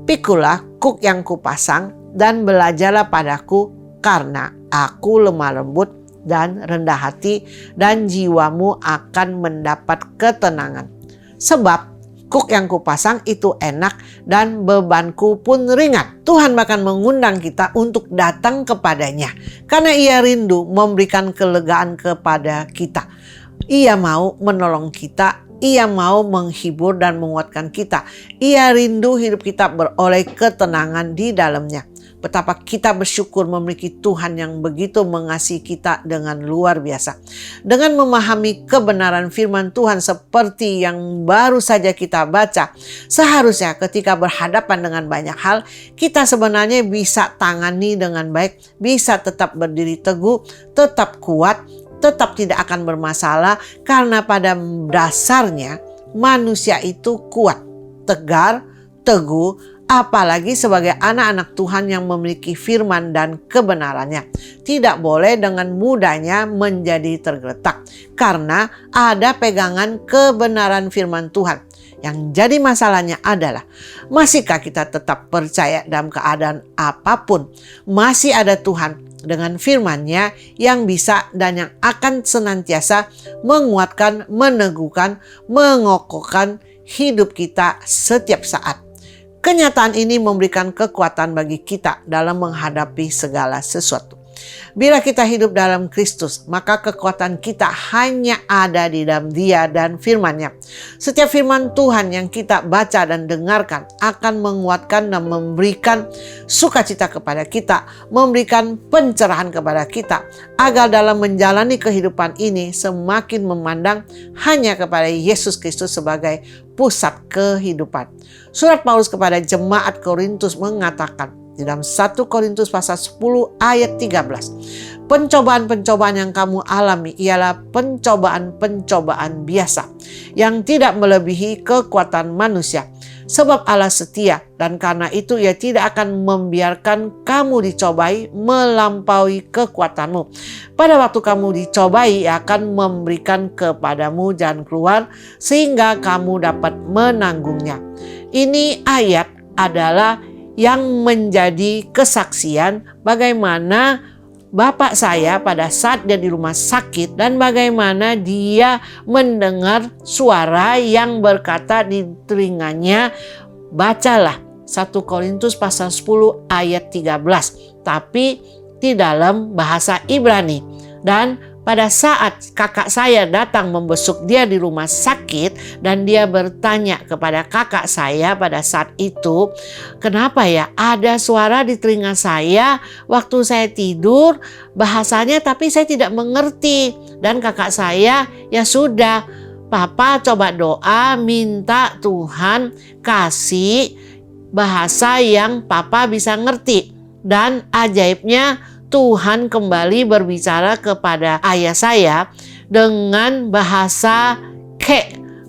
Pikulah kuk yang kupasang dan belajarlah padaku, karena aku lemah lembut dan rendah hati, dan jiwamu akan mendapat ketenangan. Sebab kuk yang kupasang itu enak dan bebanku pun ringan. Tuhan bahkan mengundang kita untuk datang kepadanya, karena Ia rindu memberikan kelegaan kepada kita. Ia mau menolong kita, Ia mau menghibur dan menguatkan kita. Ia rindu hidup kita beroleh ketenangan di dalamnya. Betapa kita bersyukur memiliki Tuhan yang begitu mengasihi kita dengan luar biasa. Dengan memahami kebenaran firman Tuhan seperti yang baru saja kita baca, seharusnya ketika berhadapan dengan banyak hal, kita sebenarnya bisa tangani dengan baik, bisa tetap berdiri teguh, tetap kuat, tetap tidak akan bermasalah, karena pada dasarnya manusia itu kuat, tegar, teguh, apalagi sebagai anak-anak Tuhan yang memiliki firman dan kebenarannya. Tidak boleh dengan mudahnya menjadi tergeletak karena ada pegangan kebenaran firman Tuhan. Yang jadi masalahnya adalah, masihkah kita tetap percaya dalam keadaan apapun? Masih ada Tuhan dengan firman-Nya yang bisa dan yang akan senantiasa menguatkan, meneguhkan, mengokohkan hidup kita setiap saat. Kenyataan ini memberikan kekuatan bagi kita dalam menghadapi segala sesuatu. Bila kita hidup dalam Kristus, maka kekuatan kita hanya ada di dalam Dia dan firman-Nya. Setiap firman Tuhan yang kita baca dan dengarkan akan menguatkan dan memberikan sukacita kepada kita, memberikan pencerahan kepada kita, agar dalam menjalani kehidupan ini semakin memandang hanya kepada Yesus Kristus sebagai pusat kehidupan. Surat Paulus kepada jemaat Korintus mengatakan di dalam 1 Korintus pasal 10 ayat 13, pencobaan-pencobaan yang kamu alami ialah pencobaan-pencobaan biasa yang tidak melebihi kekuatan manusia. Sebab Allah setia, dan karena itu Ia tidak akan membiarkan kamu dicobai melampaui kekuatanmu. Pada waktu kamu dicobai, Ia akan memberikan kepadamu jalan keluar sehingga kamu dapat menanggungnya. Ini ayat adalah yang menjadi kesaksian bagaimana bapak saya pada saat dia di rumah sakit dan bagaimana dia mendengar suara yang berkata di telinganya, bacalah 1 Korintus pasal 10 ayat 13, tapi di dalam bahasa Ibrani. Dan pada saat kakak saya datang membesuk dia di rumah sakit dan dia bertanya kepada kakak saya pada saat itu, kenapa ya ada suara di telinga saya waktu saya tidur bahasanya tapi saya tidak mengerti. Dan kakak saya, ya sudah, Papa coba doa minta Tuhan kasih bahasa yang Papa bisa ngerti. Dan ajaibnya Tuhan kembali berbicara kepada ayah saya dengan bahasa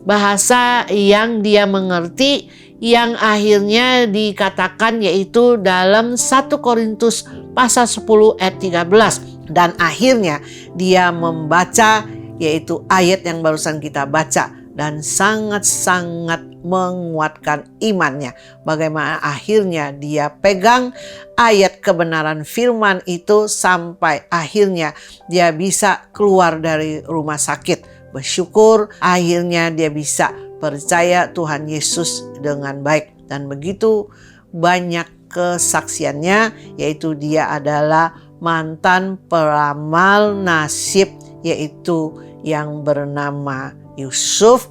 bahasa yang dia mengerti, yang akhirnya dikatakan yaitu dalam 1 Korintus pasal 10 ayat 13. Dan akhirnya dia membaca yaitu ayat yang barusan kita baca dan sangat-sangat menguatkan imannya. Bagaimana akhirnya dia pegang ayat kebenaran firman itu sampai akhirnya dia bisa keluar dari rumah sakit. Bersyukur akhirnya dia bisa percaya Tuhan Yesus dengan baik. Dan begitu banyak kesaksiannya, yaitu dia adalah mantan peramal nasib, yaitu yang bernama Yusuf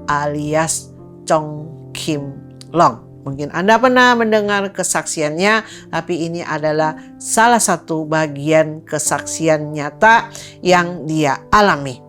alias Chong Kim Long. Mungkin Anda pernah mendengar kesaksiannya, tapi ini adalah salah satu bagian kesaksian nyata yang dia alami.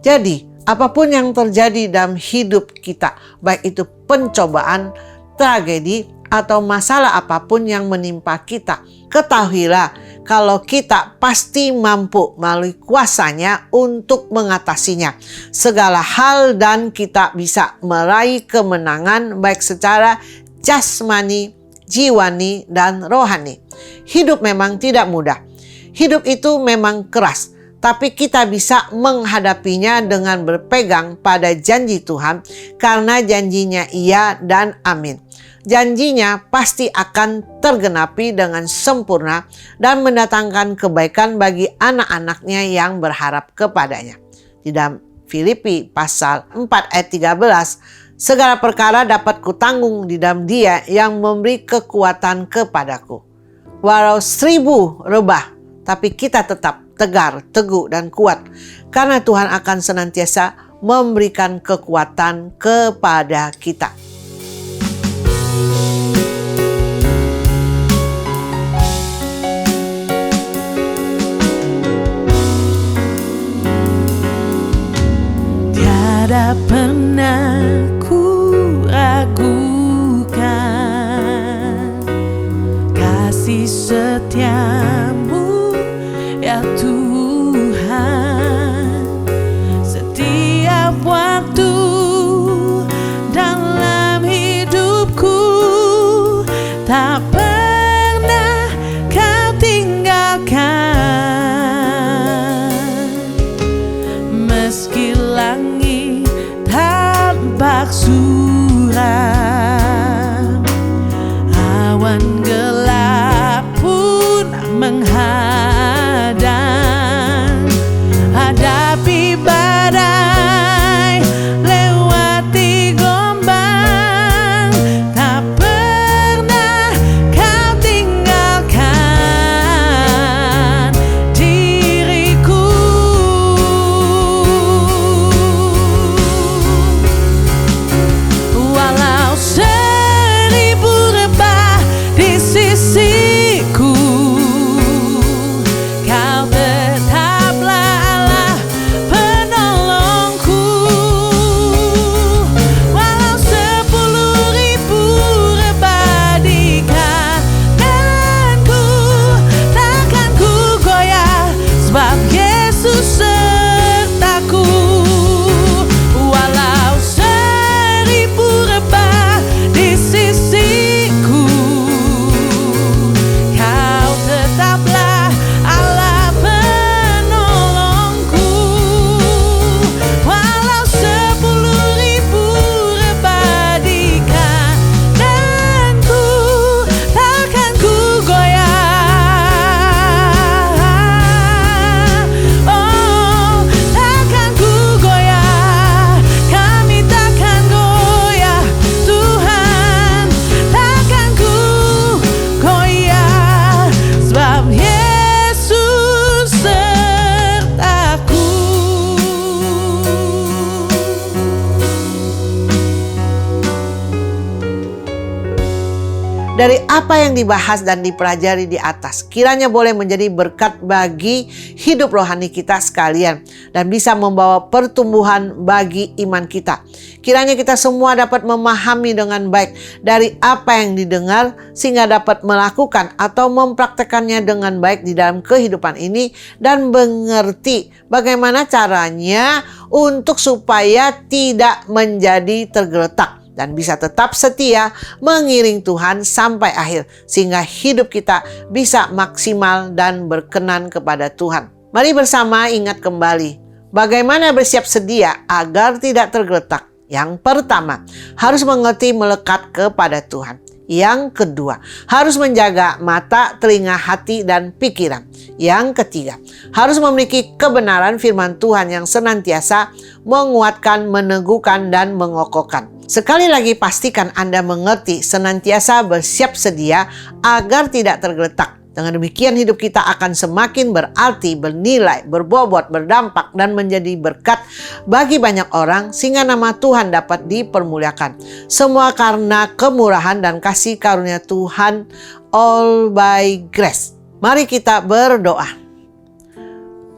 Jadi, apapun yang terjadi dalam hidup kita, baik itu pencobaan, tragedi, atau masalah apapun yang menimpa kita, ketahuilah kalau kita pasti mampu melalui kuasanya untuk mengatasinya segala hal, dan kita bisa meraih kemenangan baik secara jasmani, jiwani, dan rohani. Hidup memang tidak mudah. Hidup itu memang keras, tapi kita bisa menghadapinya dengan berpegang pada janji Tuhan, karena janjinya iya dan amin. Janjinya pasti akan tergenapi dengan sempurna dan mendatangkan kebaikan bagi anak-anaknya yang berharap kepadanya. Di dalam Filipi pasal 4 ayat 13, segala perkara dapat kutanggung di dalam Dia yang memberi kekuatan kepadaku. Walau 1000 rebah, tapi kita tetap tegar, teguh, dan kuat. Karena Tuhan akan senantiasa memberikan kekuatan kepada kita. Tiada pernah ku ragukan kasih setiamu ya Tuhan. Setiap waktu dalam hidupku tak pernah kau tinggalkan. Meski langit tampak suram, awan gelap pun menghadang. Hadapi badai, lewati gelombang, tak pernah kau tinggalkan diriku. Walau seribu rebah di sisiku, kau tetaplah Allah penolongku. Walau 10.000 rebah di kananku, takkan ku goyah, sebab Yesus sertaku. Walau 1000 rebah di sisiku, kau tetaplah Allah penolongku. Walau 10.000 rebah di kananku, takkan ku goyah. Oh, takkan ku goyah. Kami takkan goyah, Tuhan. Takkan ku goyah, sebab Yesus sertaku. Dari apa yang dibahas dan dipelajari di atas, kiranya boleh menjadi berkat bagi hidup rohani kita sekalian dan bisa membawa pertumbuhan bagi iman kita. Kiranya kita semua dapat memahami dengan baik dari apa yang didengar sehingga dapat melakukan atau mempraktekannya dengan baik di dalam kehidupan ini dan mengerti bagaimana caranya untuk supaya tidak menjadi tergeletak dan bisa tetap setia mengiring Tuhan sampai akhir, sehingga hidup kita bisa maksimal dan berkenan kepada Tuhan. Mari bersama ingat kembali bagaimana bersiap sedia agar tidak tergeletak. Yang pertama, harus mengerti melekat kepada Tuhan. Yang kedua, harus menjaga mata, telinga, hati, dan pikiran. Yang ketiga, harus memiliki kebenaran firman Tuhan yang senantiasa menguatkan, meneguhkan, dan mengokohkan. Sekali lagi pastikan Anda mengerti senantiasa bersiap sedia agar tidak tergeletak. Dengan demikian hidup kita akan semakin berarti, bernilai, berbobot, berdampak, dan menjadi berkat bagi banyak orang sehingga nama Tuhan dapat dipermuliakan. Semua karena kemurahan dan kasih karunia Tuhan, all by grace. Mari kita berdoa.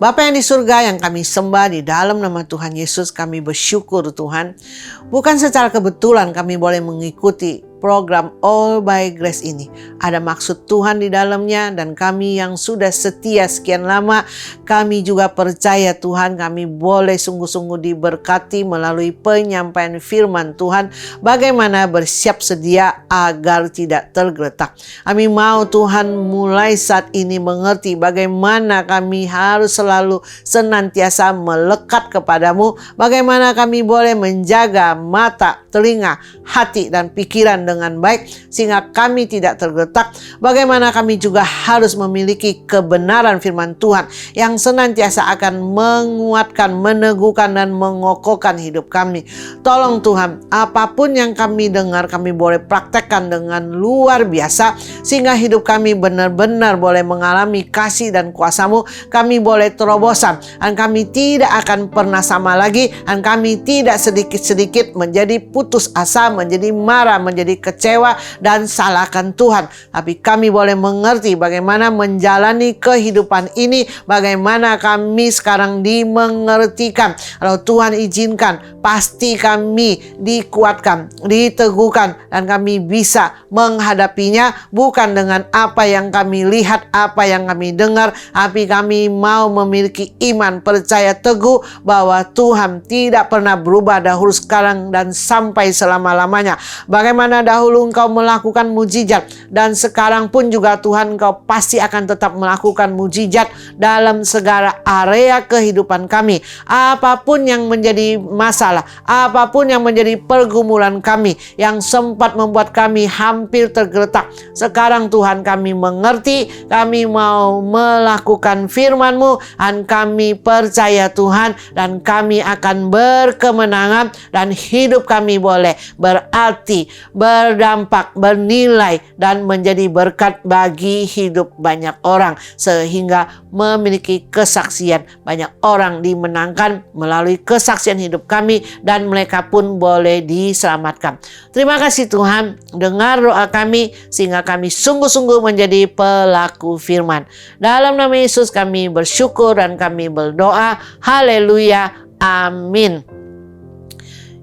Bapa yang di surga yang kami sembah, di dalam nama Tuhan Yesus kami bersyukur Tuhan. Bukan secara kebetulan kami boleh mengikuti program All by Grace ini. Ada maksud Tuhan di dalamnya dan kami yang sudah setia sekian lama, kami juga percaya Tuhan kami boleh sungguh-sungguh diberkati melalui penyampaian firman Tuhan. Bagaimana bersiap sedia agar tidak tergeletak. Kami mau Tuhan mulai saat ini mengerti bagaimana kami harus selalu senantiasa melekat kepadamu. Bagaimana kami boleh menjaga mata, telinga, hati, dan pikiran dengan baik sehingga kami tidak tergeletak. Bagaimana kami juga harus memiliki kebenaran firman Tuhan yang senantiasa akan menguatkan, meneguhkan, dan mengokohkan hidup kami. Tolong Tuhan, apapun yang kami dengar kami boleh praktekkan dengan luar biasa sehingga hidup kami benar-benar boleh mengalami kasih dan kuasa-Mu. Kami boleh terobosan dan kami tidak akan pernah sama lagi, dan kami tidak sedikit-sedikit menjadi putus asa, menjadi marah, menjadi kecewa dan salahkan Tuhan. Tapi kami boleh mengerti bagaimana menjalani kehidupan ini, bagaimana kami sekarang dimengertikan. Kalau Tuhan izinkan, pasti kami dikuatkan, diteguhkan, dan kami bisa menghadapinya bukan dengan apa yang kami lihat, apa yang kami dengar, tapi kami mau memiliki iman, percaya teguh bahwa Tuhan tidak pernah berubah dahulu, sekarang, dan sampai selama-lamanya. Bagaimana dahulu Engkau melakukan mujizat, dan sekarang pun juga Tuhan, Engkau pasti akan tetap melakukan mujizat dalam segala area kehidupan kami. Apapun yang menjadi masalah, apapun yang menjadi pergumulan kami yang sempat membuat kami hampir tergeletak, sekarang Tuhan kami mengerti, kami mau melakukan firman-Mu, dan kami percaya Tuhan, dan kami akan berkemenangan, dan hidup kami boleh berarti, berdampak, bernilai, dan menjadi berkat bagi hidup banyak orang, sehingga memiliki kesaksian. Banyak orang dimenangkan melalui kesaksian hidup kami, dan mereka pun boleh diselamatkan. Terima kasih Tuhan, dengar doa kami sehingga kami sungguh-sungguh menjadi pelaku firman. Dalam nama Yesus kami bersyukur dan kami berdoa. Haleluya. Amin.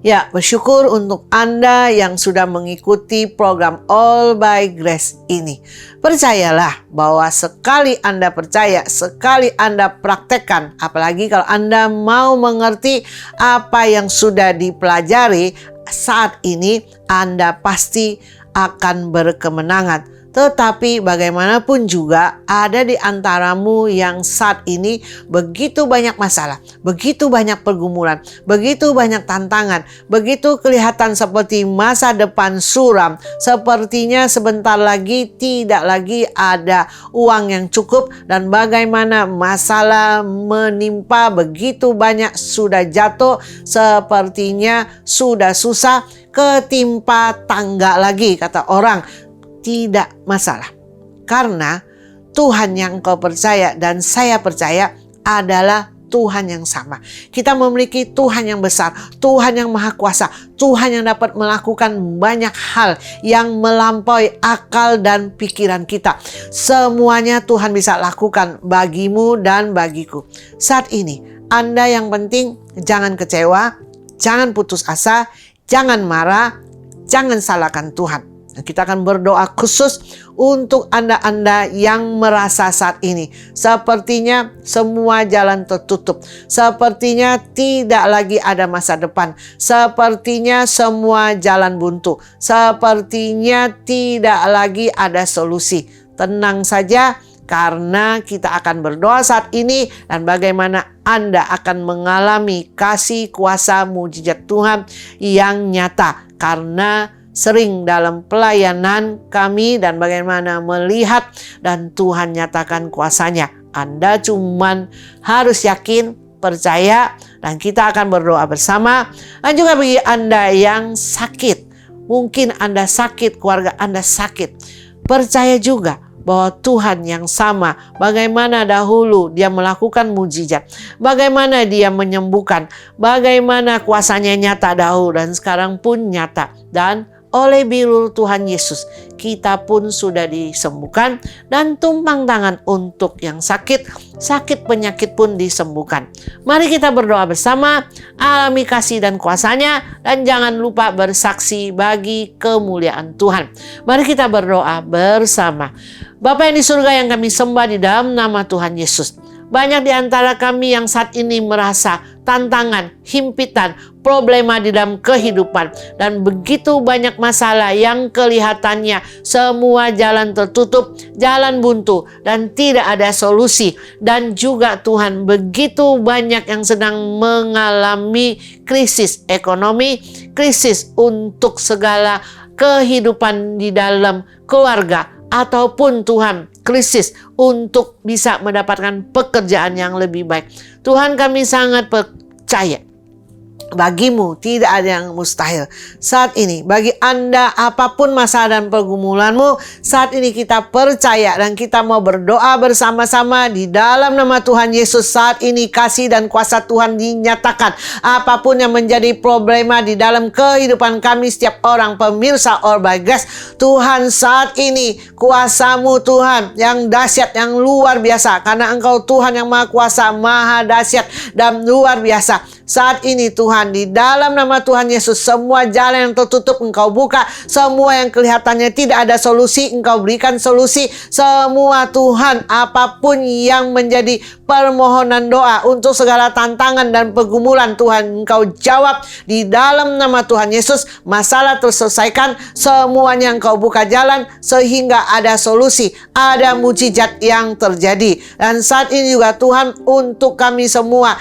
Ya, bersyukur untuk Anda yang sudah mengikuti program All by Grace ini. Percayalah bahwa sekali Anda percaya, sekali Anda praktekkan, apalagi kalau Anda mau mengerti apa yang sudah dipelajari saat ini, Anda pasti akan berkemenangan. Tetapi bagaimanapun juga ada di antaramu yang saat ini begitu banyak masalah, begitu banyak pergumulan, begitu banyak tantangan, begitu kelihatan seperti masa depan suram, sepertinya sebentar lagi tidak lagi ada uang yang cukup, dan bagaimana masalah menimpa begitu banyak, sudah jatuh, sepertinya sudah susah, ketimpa tangga lagi, kata orang. Tidak masalah, karena Tuhan yang kau percaya dan saya percaya adalah Tuhan yang sama. Kita memiliki Tuhan yang besar, Tuhan yang maha kuasa, Tuhan yang dapat melakukan banyak hal yang melampaui akal dan pikiran kita. Semuanya Tuhan bisa lakukan bagimu dan bagiku. Saat ini, Anda yang penting jangan kecewa, jangan putus asa, jangan marah, jangan salahkan Tuhan. Kita akan berdoa khusus untuk Anda-Anda yang merasa saat ini sepertinya semua jalan tertutup, sepertinya tidak lagi ada masa depan, sepertinya semua jalan buntu, sepertinya tidak lagi ada solusi. Tenang saja, karena kita akan berdoa saat ini, dan bagaimana Anda akan mengalami kasih kuasa mujizat Tuhan yang nyata, karena sering dalam pelayanan kami dan bagaimana melihat dan Tuhan nyatakan kuasanya. Anda cuman harus yakin, percaya, dan kita akan berdoa bersama. Dan juga bagi Anda yang sakit, mungkin Anda sakit, keluarga Anda sakit, percaya juga bahwa Tuhan yang sama, bagaimana dahulu Dia melakukan mujizat, bagaimana Dia menyembuhkan, bagaimana kuasanya nyata dahulu dan sekarang pun nyata. Dan oleh biru Tuhan Yesus, kita pun sudah disembuhkan, dan tumpang tangan untuk yang sakit, sakit penyakit pun disembuhkan. Mari kita berdoa bersama, alami kasih dan kuasanya, dan jangan lupa bersaksi bagi kemuliaan Tuhan. Mari kita berdoa bersama. Bapa yang di surga yang kami sembah di dalam nama Tuhan Yesus. Banyak di antara kami yang saat ini merasa tantangan, himpitan, problema di dalam kehidupan, dan begitu banyak masalah yang kelihatannya semua jalan tertutup, jalan buntu, dan tidak ada solusi. Dan juga Tuhan, begitu banyak yang sedang mengalami krisis ekonomi, krisis untuk segala kehidupan di dalam keluarga, ataupun Tuhan krisis untuk bisa mendapatkan pekerjaan yang lebih baik. Tuhan, kami sangat percaya bagimu tidak ada yang mustahil. Saat ini bagi Anda apapun masalah dan pergumulanmu, saat ini kita percaya dan kita mau berdoa bersama-sama di dalam nama Tuhan Yesus. Saat ini kasih dan kuasa Tuhan dinyatakan. Apapun yang menjadi problema di dalam kehidupan kami setiap orang pemirsa All by Grace, Tuhan saat ini kuasa-Mu Tuhan yang dahsyat, yang luar biasa, karena Engkau Tuhan yang maha kuasa, maha dahsyat dan luar biasa. Saat ini Tuhan, di dalam nama Tuhan Yesus, semua jalan yang tertutup Engkau buka, semua yang kelihatannya tidak ada solusi Engkau berikan solusi. Semua Tuhan, apapun yang menjadi permohonan doa untuk segala tantangan dan pergumulan, Tuhan Engkau jawab di dalam nama Tuhan Yesus. Masalah terselesaikan, semuanya Engkau buka jalan sehingga ada solusi, ada mujizat yang terjadi. Dan saat ini juga Tuhan, untuk kami semua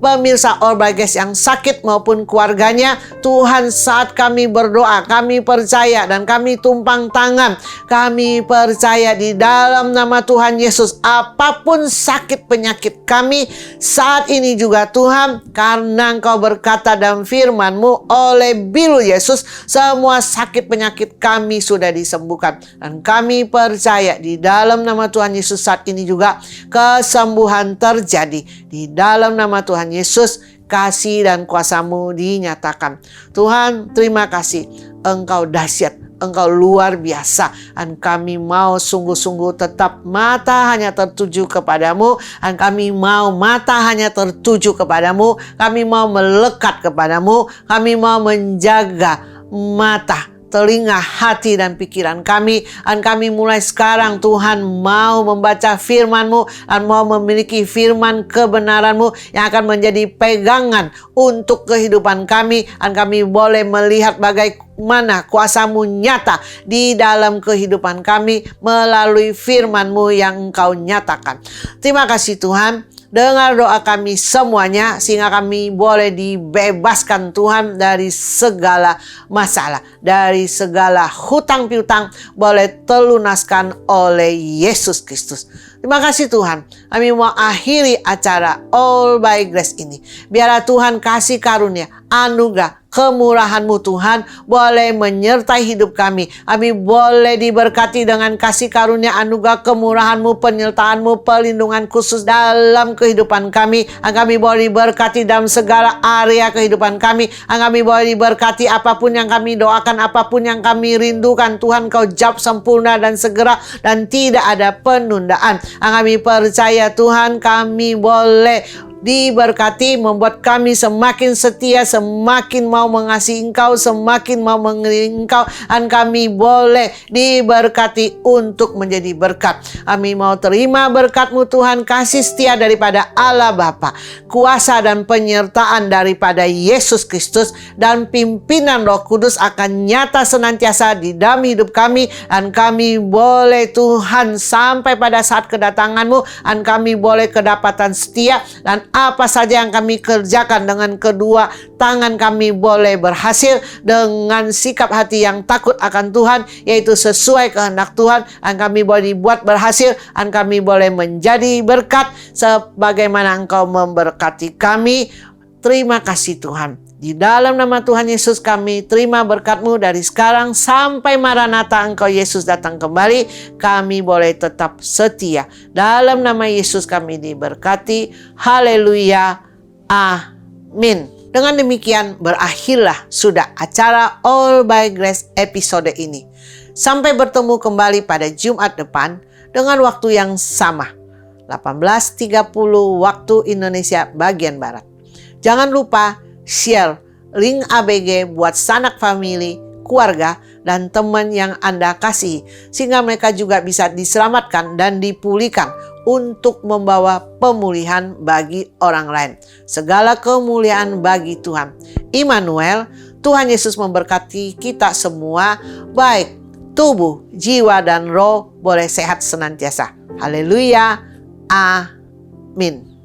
pemirsa All by Grace yang sakit maupun keluarganya, Tuhan, saat kami berdoa, kami percaya dan kami tumpang tangan, kami percaya di dalam nama Tuhan Yesus, apapun sakit penyakit kami saat ini juga Tuhan, karena Engkau berkata dalam firman-Mu, oleh bilu Yesus semua sakit penyakit kami sudah disembuhkan. Dan kami percaya di dalam nama Tuhan Yesus saat ini juga kesembuhan terjadi di dalam nama Tuhan Yesus. Kasih dan kuasa-Mu dinyatakan. Tuhan, terima kasih. Engkau dahsyat, Engkau luar biasa. Dan kami mau sungguh-sungguh tetap mata hanya tertuju kepadamu. Dan kami mau mata hanya tertuju kepadamu. Kami mau melekat kepadamu. Kami mau menjaga mata, telinga, hati, dan pikiran kami. Dan kami mulai sekarang Tuhan mau membaca firman-Mu dan mau memiliki firman kebenaran-Mu yang akan menjadi pegangan untuk kehidupan kami. Dan kami boleh melihat bagaimana kuasa-Mu nyata di dalam kehidupan kami melalui firman-Mu yang Engkau nyatakan. Terima kasih Tuhan. Dengar doa kami semuanya sehingga kami boleh dibebaskan Tuhan dari segala masalah, dari segala hutang piutang boleh terlunaskan oleh Yesus Kristus. Terima kasih Tuhan. Kami mau akhiri acara All by Grace ini. Biarlah Tuhan kasih karunia, anugerah, kemurahan-Mu Tuhan boleh menyertai hidup kami. Kami boleh diberkati dengan kasih karunia, anugerah, kemurahan-Mu, penyertaan-Mu, perlindungan khusus dalam kehidupan kami. Kami boleh diberkati dalam segala area kehidupan kami. Kami boleh diberkati apapun yang kami doakan, apapun yang kami rindukan. Tuhan Kau jawab sempurna dan segera dan tidak ada penundaan. Kami percaya Tuhan, kami boleh diberkati, membuat kami semakin setia, semakin mau mengasihi Engkau, semakin mau mengiringi Engkau. Dan kami boleh diberkati untuk menjadi berkat. Kami mau terima berkat-Mu Tuhan, kasih setia daripada Allah Bapa, kuasa dan penyertaan daripada Yesus Kristus, dan pimpinan Roh Kudus akan nyata senantiasa di dalam hidup kami. Dan kami boleh Tuhan sampai pada saat kedatangan-Mu, dan kami boleh kedapatan setia, dan apa saja yang kami kerjakan dengan kedua tangan kami boleh berhasil dengan sikap hati yang takut akan Tuhan, yaitu sesuai kehendak Tuhan. Dan kami boleh dibuat berhasil, dan kami boleh menjadi berkat sebagaimana Engkau memberkati kami. Terima kasih Tuhan. Di dalam nama Tuhan Yesus kami terima berkat-Mu dari sekarang sampai Maranatha Engkau Yesus datang kembali. Kami boleh tetap setia. Dalam nama Yesus kami diberkati. Haleluya. Amin. Dengan demikian berakhirlah sudah acara All by Grace episode ini. Sampai bertemu kembali pada Jumat depan dengan waktu yang sama. 18.30 waktu Indonesia bagian Barat. Jangan lupa share link ABG buat sanak family, keluarga, dan teman yang Anda kasih, sehingga mereka juga bisa diselamatkan dan dipulihkan untuk membawa pemulihan bagi orang lain. Segala kemuliaan bagi Tuhan. Immanuel, Tuhan Yesus memberkati kita semua, baik tubuh, jiwa, dan roh boleh sehat senantiasa. Haleluya. Amin.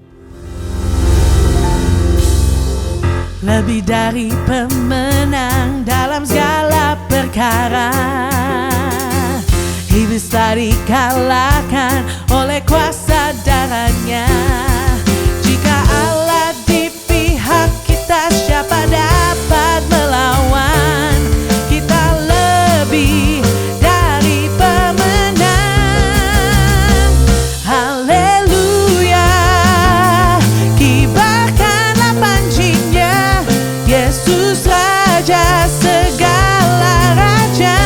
Lebih dari pemenang dalam segala perkara. Iblis tak dikalahkan oleh kuasa darahnya. Jika Allah di pihak kita, siapa dapat melawan? Kita lebih dari pemenang. Haleluya, kibarkanlah pancinya, Yesus Raja segala raja.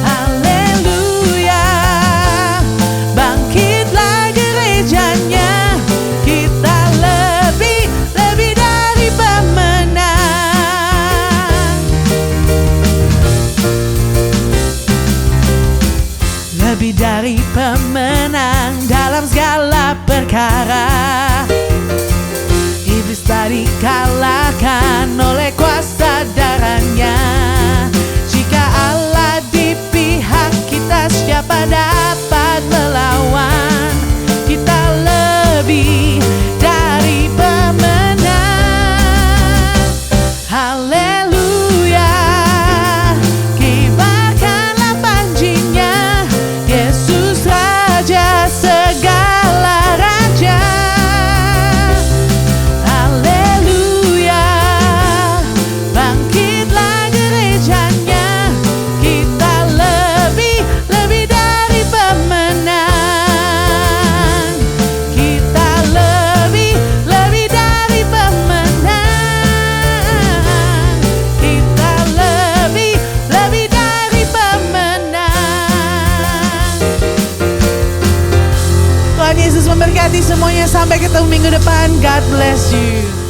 Haleluya, bangkitlah gerejanya, kita lebih dari pemenang. Lebih dari pemenang dalam segala perkara. Iblis tak dikalahkan oleh kuasa darahnya. Jika Allah di pihak kita, siapa dapat melawan? Kita lebih dari pemenang. Haleluya, kibarkanlah pancinya, Yesus Raja segala raja. Haleluya, bangkitlah gerejanya, kita lebih dari pemenang. Kita lebih dari pemenang. Kita lebih dari pemenang. Tuhan Yesus memberkati semuanya. Sampai ketemu minggu depan. God bless you.